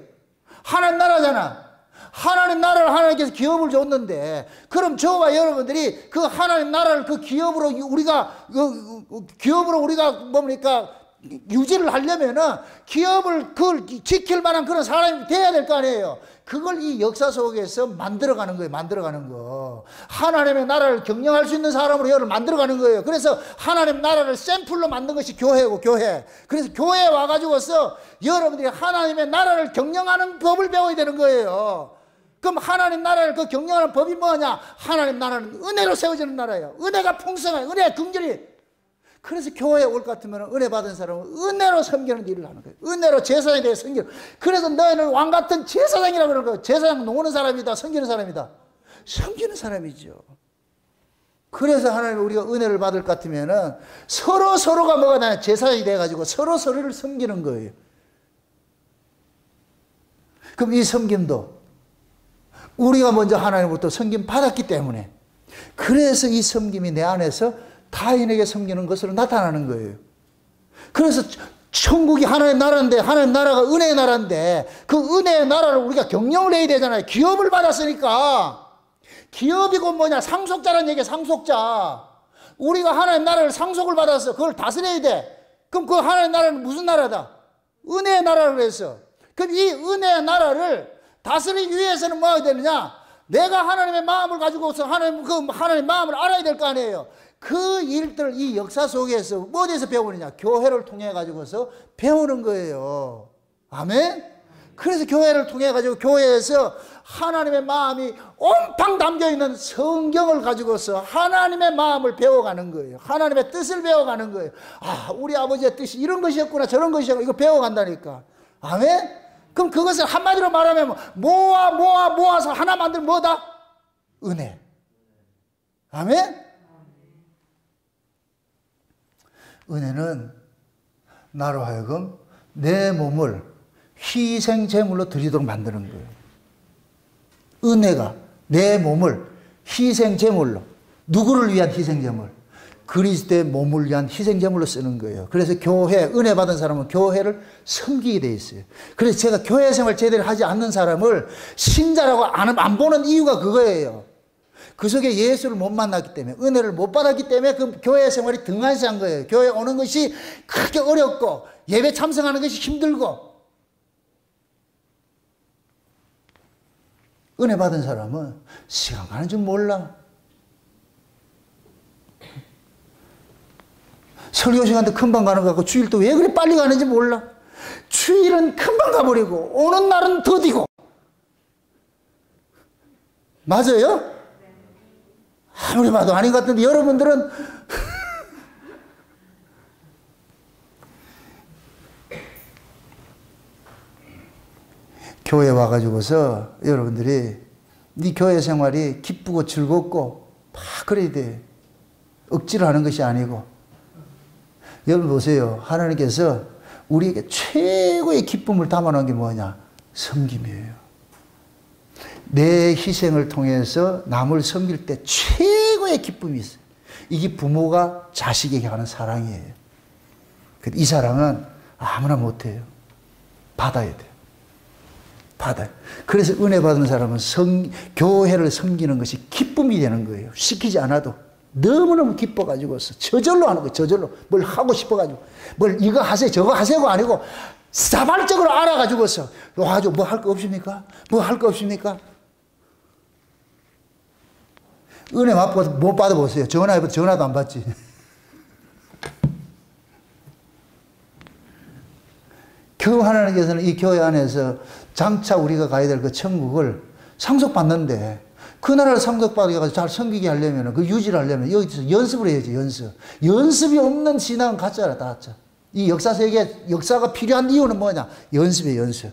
하나님 나라잖아. 하나님 나라를 하나님께서 기업을 줬는데, 그럼 저와 여러분들이 그 하나님 나라를 그 기업으로 우리가 뭡니까 유지를 하려면은 기업을 그걸 지킬 만한 그런 사람이 돼야 될 거 아니에요. 그걸 이 역사 속에서 만들어가는 거예요. 만들어가는 거. 하나님의 나라를 경영할 수 있는 사람으로 여러분을 만들어가는 거예요. 그래서 하나님 나라를 샘플로 만든 것이 교회고, 교회. 그래서 교회에 와가지고서 여러분들이 하나님의 나라를 경영하는 법을 배워야 되는 거예요. 그럼 하나님 나라를 그 경영하는 법이 뭐냐? 하나님 나라는 은혜로 세워지는 나라예요. 은혜가 풍성해. 은혜가 긍휼이. 그래서 교회에 올 것 같으면 은혜 받은 사람은 은혜로 섬기는 일을 하는 거예요. 은혜로 제사장에 대해 섬기는. 그래서 너희는 왕 같은 제사장이라고 그러는 거예요. 제사장 노는 사람이다. 섬기는 사람이다. 섬기는 사람이죠. 그래서 하나님 우리가 은혜를 받을 것 같으면은 서로가 뭐가 나요? 제사장이 돼가지고 서로를 섬기는 거예요. 그럼 이 섬김도 우리가 먼저 하나님으로부터 섬김 받았기 때문에, 그래서 이 섬김이 내 안에서 타인에게 섬기는 것으로 나타나는 거예요. 그래서 천국이 하나님 나라인데, 하나님 나라가 은혜의 나라인데, 그 은혜의 나라를 우리가 경영을 해야 되잖아요. 기업을 받았으니까. 기업이고 뭐냐? 상속자라는 얘기야, 상속자. 우리가 하나님 나라를 상속을 받았어. 그걸 다스려야 돼. 그럼 그 하나님 나라는 무슨 나라다? 은혜의 나라를 해서. 그럼 이 은혜의 나라를 다스리기 위해서는 뭐 해야 되느냐? 내가 하나님의 마음을 가지고서 하나님의 마음을 알아야 될 거 아니에요. 그 일들을 이 역사 속에서 어디에서 배우느냐? 교회를 통해 가지고서 배우는 거예요. 아멘? 그래서 교회를 통해 가지고 교회에서 하나님의 마음이 온팡 담겨 있는 성경을 가지고서 하나님의 마음을 배워가는 거예요. 하나님의 뜻을 배워가는 거예요. 아, 우리 아버지의 뜻이 이런 것이었구나, 저런 것이었구나. 이거 배워간다니까. 아멘? 그럼 그것을 한마디로 말하면 모아서 하나 만들면 뭐다? 은혜. 아멘? 은혜는 나로 하여금 내 몸을 희생 제물로 드리도록 만드는 거예요. 은혜가 내 몸을 희생 제물로, 누구를 위한 희생 제물? 그리스도의 몸을 위한 희생 제물로 쓰는 거예요. 그래서 교회, 은혜 받은 사람은 교회를 섬기게 돼 있어요. 그래서 제가 교회 생활 제대로 하지 않는 사람을 신자라고 안 보는 이유가 그거예요. 그 속에 예수를 못 만났기 때문에, 은혜를 못 받았기 때문에 그 교회 생활이 등한시한 거예요. 교회 오는 것이 크게 어렵고, 예배 참석하는 것이 힘들고. 은혜 받은 사람은 시간 가는 줄 몰라. 설교 시간도 금방 가는 것 같고, 주일도 왜 그리 빨리 가는지 몰라. 주일은 금방 가버리고 오는 날은 더디고. 맞아요? 아무리 봐도 아닌 것 같은데 여러분들은 교회 와가지고서 여러분들이 네 교회 생활이 기쁘고 즐겁고 막 그래야 돼. 억지로 하는 것이 아니고. 여러분 보세요. 하나님께서 우리에게 최고의 기쁨을 담아놓은 게 뭐냐? 섬김이에요. 내 희생을 통해서 남을 섬길 때 최고의 기쁨이 있어요. 이게 부모가 자식에게 하는 사랑이에요. 이 사랑은 아무나 못해요. 받아야 돼요. 받아요. 그래서 은혜 받은 사람은 교회를 섬기는 것이 기쁨이 되는 거예요. 시키지 않아도. 너무너무 기뻐가지고서 저절로 하는 거예요. 저절로. 뭘 하고 싶어가지고. 뭘 이거 하세요, 저거 하세요가 아니고 자발적으로 알아가지고서 와가지고 뭐 할 거 없습니까? 뭐 할 거 없습니까? 은혜 못 받아보세요. 전화해봐도 전화도 안 받지. 겨우 하나님께서는 이 교회 안에서 장차 우리가 가야 될 그 천국을 상속받는데, 그 나라를 상속받아가지고 잘 섬기게 하려면, 그 유지를 하려면 여기서 연습을 해야지, 연습. 연습이 없는 신앙은 가짜라, 다 가짜. 이 역사 세계, 역사가 필요한 이유는 뭐냐? 연습이에요, 연습.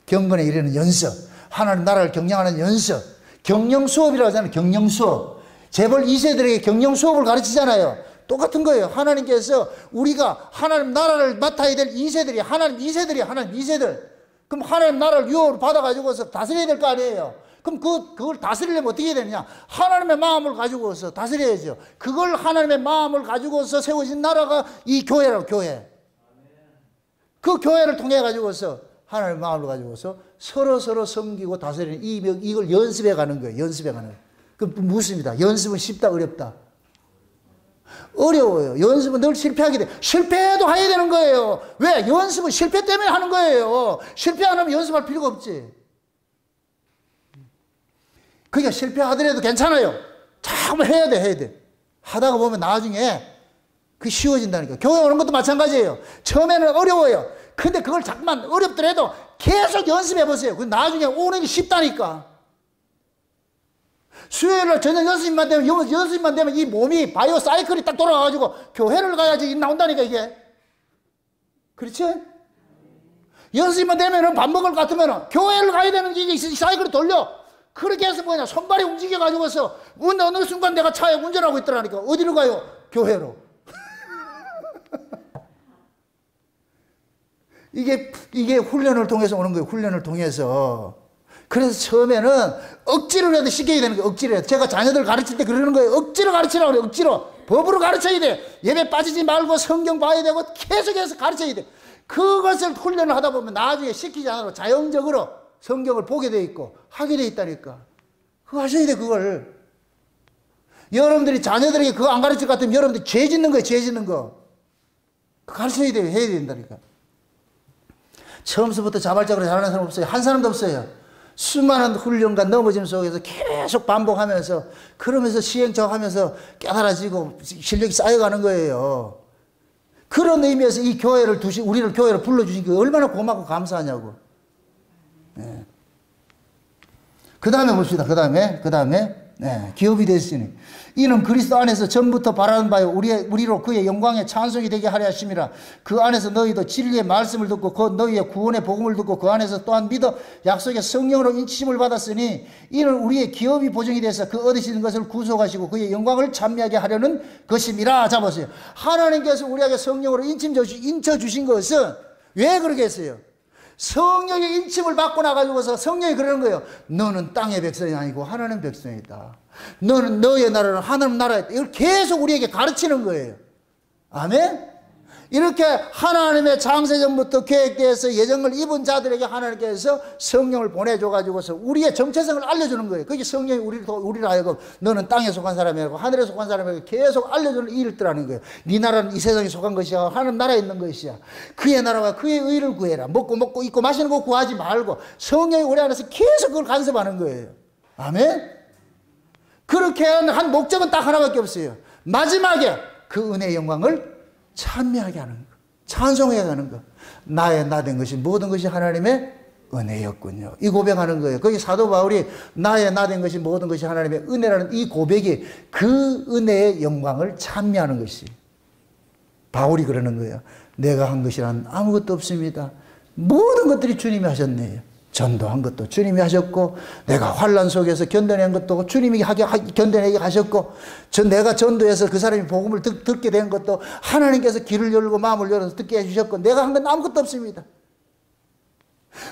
경건에 이르는 연습. 하나님 나라를 경영하는 연습. 경영 수업이라고 하잖아요, 경영 수업. 재벌 2세들에게 경영 수업을 가르치잖아요. 똑같은 거예요. 하나님께서 우리가 하나님 나라를 맡아야 될 2세들이 하나님 2세들이에요, 하나님 2세들. 그럼 하나님 나라를 유업을 받아가지고서 다스려야 될 거 아니에요. 그럼 그걸 다스리려면 어떻게 해야 되느냐? 하나님의 마음을 가지고서 다스려야죠. 그걸 하나님의 마음을 가지고서 세워진 나라가 이 교회라고, 교회. 그 교회를 통해 가지고서 하나님의 마음을 가지고서 서로 섬기고 다스리는 이걸 연습해 가는 거예요. 연습해 가는 거예요. 그 묻습니다. 연습은 쉽다, 어렵다? 어려워요. 연습은 늘 실패하게 돼. 실패해도 해야 되는 거예요. 왜? 연습은 실패 때문에 하는 거예요. 실패 안 하면 연습할 필요가 없지. 그러니까 실패하더라도 괜찮아요. 자꾸 해야 돼, 해야 돼. 하다가 보면 나중에 그게 쉬워진다니까. 교회 오는 것도 마찬가지예요. 처음에는 어려워요. 근데 그걸 자꾸만 어렵더라도 계속 연습해 보세요. 그 나중에 오는 게 쉽다니까. 수요일날 저녁 연습만 되면 이 몸이 바이오 사이클이 딱 돌아가가지고 교회를 가야지 나온다니까, 이게. 그렇지? 연습만 되면은 밥 먹을 것 같으면은 교회를 가야 되는 게 이 사이클이 돌려. 그렇게 해서 뭐냐, 손발이 움직여가지고서 어느 순간 내가 차에 운전하고 있더라니까. 어디로 가요? 교회로. 이게 훈련을 통해서 오는 거예요. 훈련을 통해서. 그래서 처음에는 억지로 해도 시켜야 되는 거예요. 억지로 해도. 제가 자녀들 가르칠 때 그러는 거예요. 억지로 가르치라고 그래요. 억지로. 법으로 가르쳐야 돼. 예배 빠지지 말고 성경 봐야 되고 계속해서 가르쳐야 돼. 그것을 훈련을 하다 보면 나중에 시키지 않아도 자연적으로 성경을 보게 돼 있고 하게 돼 있다니까. 그거 하셔야 돼, 그걸. 여러분들이 자녀들에게 그거 안 가르칠 것 같으면 여러분들이 죄 짓는 거예요. 죄 짓는 거. 가르쳐야 돼요. 해야 된다니까. 처음부터 자발적으로 잘하는 사람 없어요. 한 사람도 없어요. 수많은 훈련과 넘어짐 속에서 계속 반복하면서, 그러면서 시행착오하면서 깨달아지고 실력이 쌓여가는 거예요. 그런 의미에서 이 교회를 우리를 교회로 불러주신 게 얼마나 고맙고 감사하냐고. 네. 그 다음에 봅시다. 그 다음에 기업이 되시니 이는 그리스도 안에서 전부터 바라는 바요 우리로 그의 영광에 찬송이 되게 하려 하심이라. 그 안에서 너희도 진리의 말씀을 듣고 그 너희의 구원의 복음을 듣고 그 안에서 또한 믿어 약속의 성령으로 인치심을 받았으니 이는 우리의 기업이 보증이 돼서 그 얻으시는 것을 구속하시고 그의 영광을 찬미하게 하려는 것임이라. 잡으세요. 하나님께서 우리에게 성령으로 인쳐 주신 것은 왜 그렇게 했어요? 성령의 인침을 받고 나가지고서 성령이 그러는 거예요. 너는 땅의 백성이 아니고 하나님 백성이다. 너는 너의 나라는 하나님 나라이다. 이걸 계속 우리에게 가르치는 거예요. 아멘? 이렇게 하나님의 창세전부터 계획되어서 예정을 입은 자들에게 하나님께서 성령을 보내줘가지고서 우리의 정체성을 알려주는 거예요. 그게 성령이 우리를 하여금 너는 땅에 속한 사람이고 하늘에 속한 사람이고 계속 알려주는 일들하는 거예요. 네 나라는 이 세상에 속한 것이야. 하나님 나라에 있는 것이야. 그의 나라와 그의 의를 구해라. 먹고 입고 마시는 거 구하지 말고 성령이 우리 안에서 계속 그걸 간섭하는 거예요. 아멘? 그렇게 한 목적은 딱 하나밖에 없어요. 마지막에 그 은혜의 영광을 찬미하게 하는 거, 찬송하게 하는 거. 나의 나 된 것이 모든 것이 하나님의 은혜였군요. 이 고백하는 거예요. 거기 사도 바울이 나의 나 된 것이 모든 것이 하나님의 은혜라는 이 고백이 그 은혜의 영광을 찬미하는 것이. 바울이 그러는 거예요. 내가 한 것이란 아무것도 없습니다. 모든 것들이 주님이 하셨네요. 전도한 것도 주님이 하셨고, 내가 환난 속에서 견뎌낸 것도 주님이 견뎌내게 하셨고, 내가 전도해서 그 사람이 복음을 듣게 된 것도 하나님께서 길을 열고 마음을 열어서 듣게 해주셨고, 내가 한 건 아무것도 없습니다.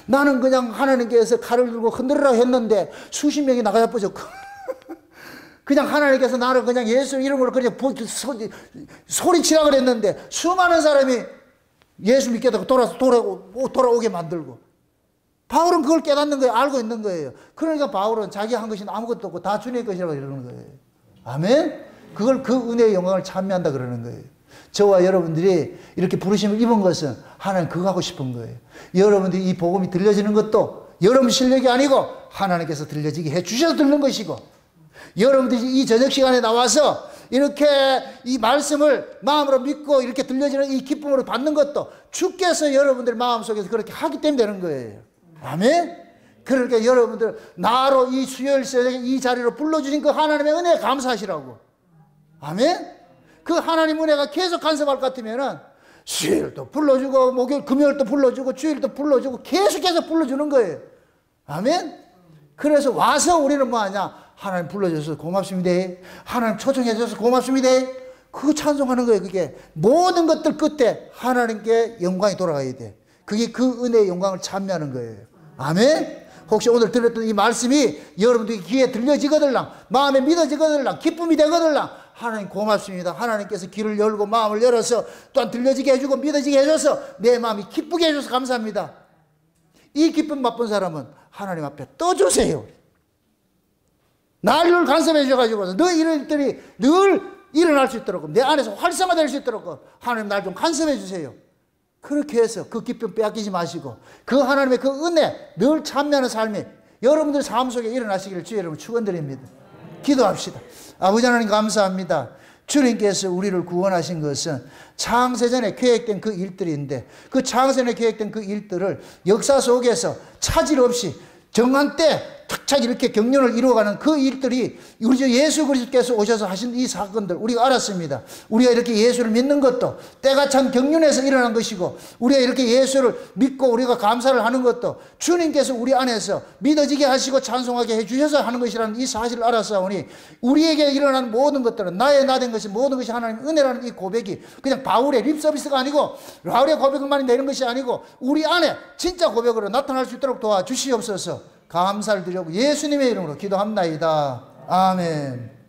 나는 그냥 하나님께서 칼을 들고 흔들으라 했는데 수십 명이 나가야 빠졌고 그냥 하나님께서 나를 그냥 예수 이름으로 그냥 소리치라 그랬는데 수많은 사람이 예수 믿게 되고 돌아오게 만들고, 바울은 그걸 깨닫는 거예요. 알고 있는 거예요. 그러니까 바울은 자기 한 것이 아무것도 없고 다 주님의 것이라고 이러는 거예요. 아멘? 그걸 그 은혜의 영광을 찬미한다 그러는 거예요. 저와 여러분들이 이렇게 부르심을 입은 것은 하나님 그거 하고 싶은 거예요. 여러분들이 이 복음이 들려지는 것도 여러분 실력이 아니고 하나님께서 들려지게 해 주셔서 듣는 것이고, 여러분들이 이 저녁 시간에 나와서 이렇게 이 말씀을 마음으로 믿고 이렇게 들려지는 이 기쁨으로 받는 것도 주께서 여러분들 마음속에서 그렇게 하기 때문에 되는 거예요. 아멘? 그러니까 여러분들 나로 이 수요일 새벽에 이 자리로 불러주신 그 하나님의 은혜에 감사하시라고. 아멘? 그 하나님 은혜가 계속 간섭할 것 같으면은 수요일도 불러주고 목요일 금요일도 불러주고 주일도 불러주고 계속해서 불러주는 거예요. 아멘? 그래서 와서 우리는 뭐하냐, 하나님 불러줘서 고맙습니다. 하나님 초청해 줘서 고맙습니다. 그거 찬송하는 거예요. 그게 모든 것들 끝에 하나님께 영광이 돌아가야 돼. 그게 그 은혜의 영광을 찬미하는 거예요. 아멘? 혹시 오늘 들었던 이 말씀이 여러분들이 귀에 들려지거들랑 마음에 믿어지거들랑 기쁨이 되거들랑 하나님 고맙습니다. 하나님께서 길을 열고 마음을 열어서 또한 들려지게 해주고 믿어지게 해줘서 내 마음이 기쁘게 해줘서 감사합니다. 이 기쁨 맛본 사람은 하나님 앞에 떠주세요. 나를 간섭해 주셔가지고 너 이런 일들이 늘 일어날 수 있도록, 내 안에서 활성화될 수 있도록 하나님 날 좀 간섭해 주세요. 그렇게 해서 그 기쁨 빼앗기지 마시고 그 하나님의 그 은혜 늘 참여하는 삶이 여러분들 삶 속에 일어나시기를 주의 이름으로 축원드립니다. 기도합시다. 아버지 하나님 감사합니다. 주님께서 우리를 구원하신 것은 창세전에 계획된 그 일들인데 그 창세전에 계획된 그 일들을 역사 속에서 차질 없이 정한 때 탁착 이렇게 경륜을 이루어가는 그 일들이 우리 주 예수 그리스도께서 오셔서 하신 이 사건들 우리가 알았습니다. 우리가 이렇게 예수를 믿는 것도 때가 참 경륜에서 일어난 것이고 우리가 이렇게 예수를 믿고 우리가 감사를 하는 것도 주님께서 우리 안에서 믿어지게 하시고 찬송하게 해주셔서 하는 것이라는 이 사실을 알았사오니 우리에게 일어난 모든 것들은 나의 나 된 것이 모든 것이 하나님의 은혜라는 이 고백이 그냥 바울의 립서비스가 아니고 바울의 고백만 내는 것이 아니고 우리 안에 진짜 고백으로 나타날 수 있도록 도와주시옵소서. 감사를 드리고 예수님의 이름으로 기도합나이다. 아멘.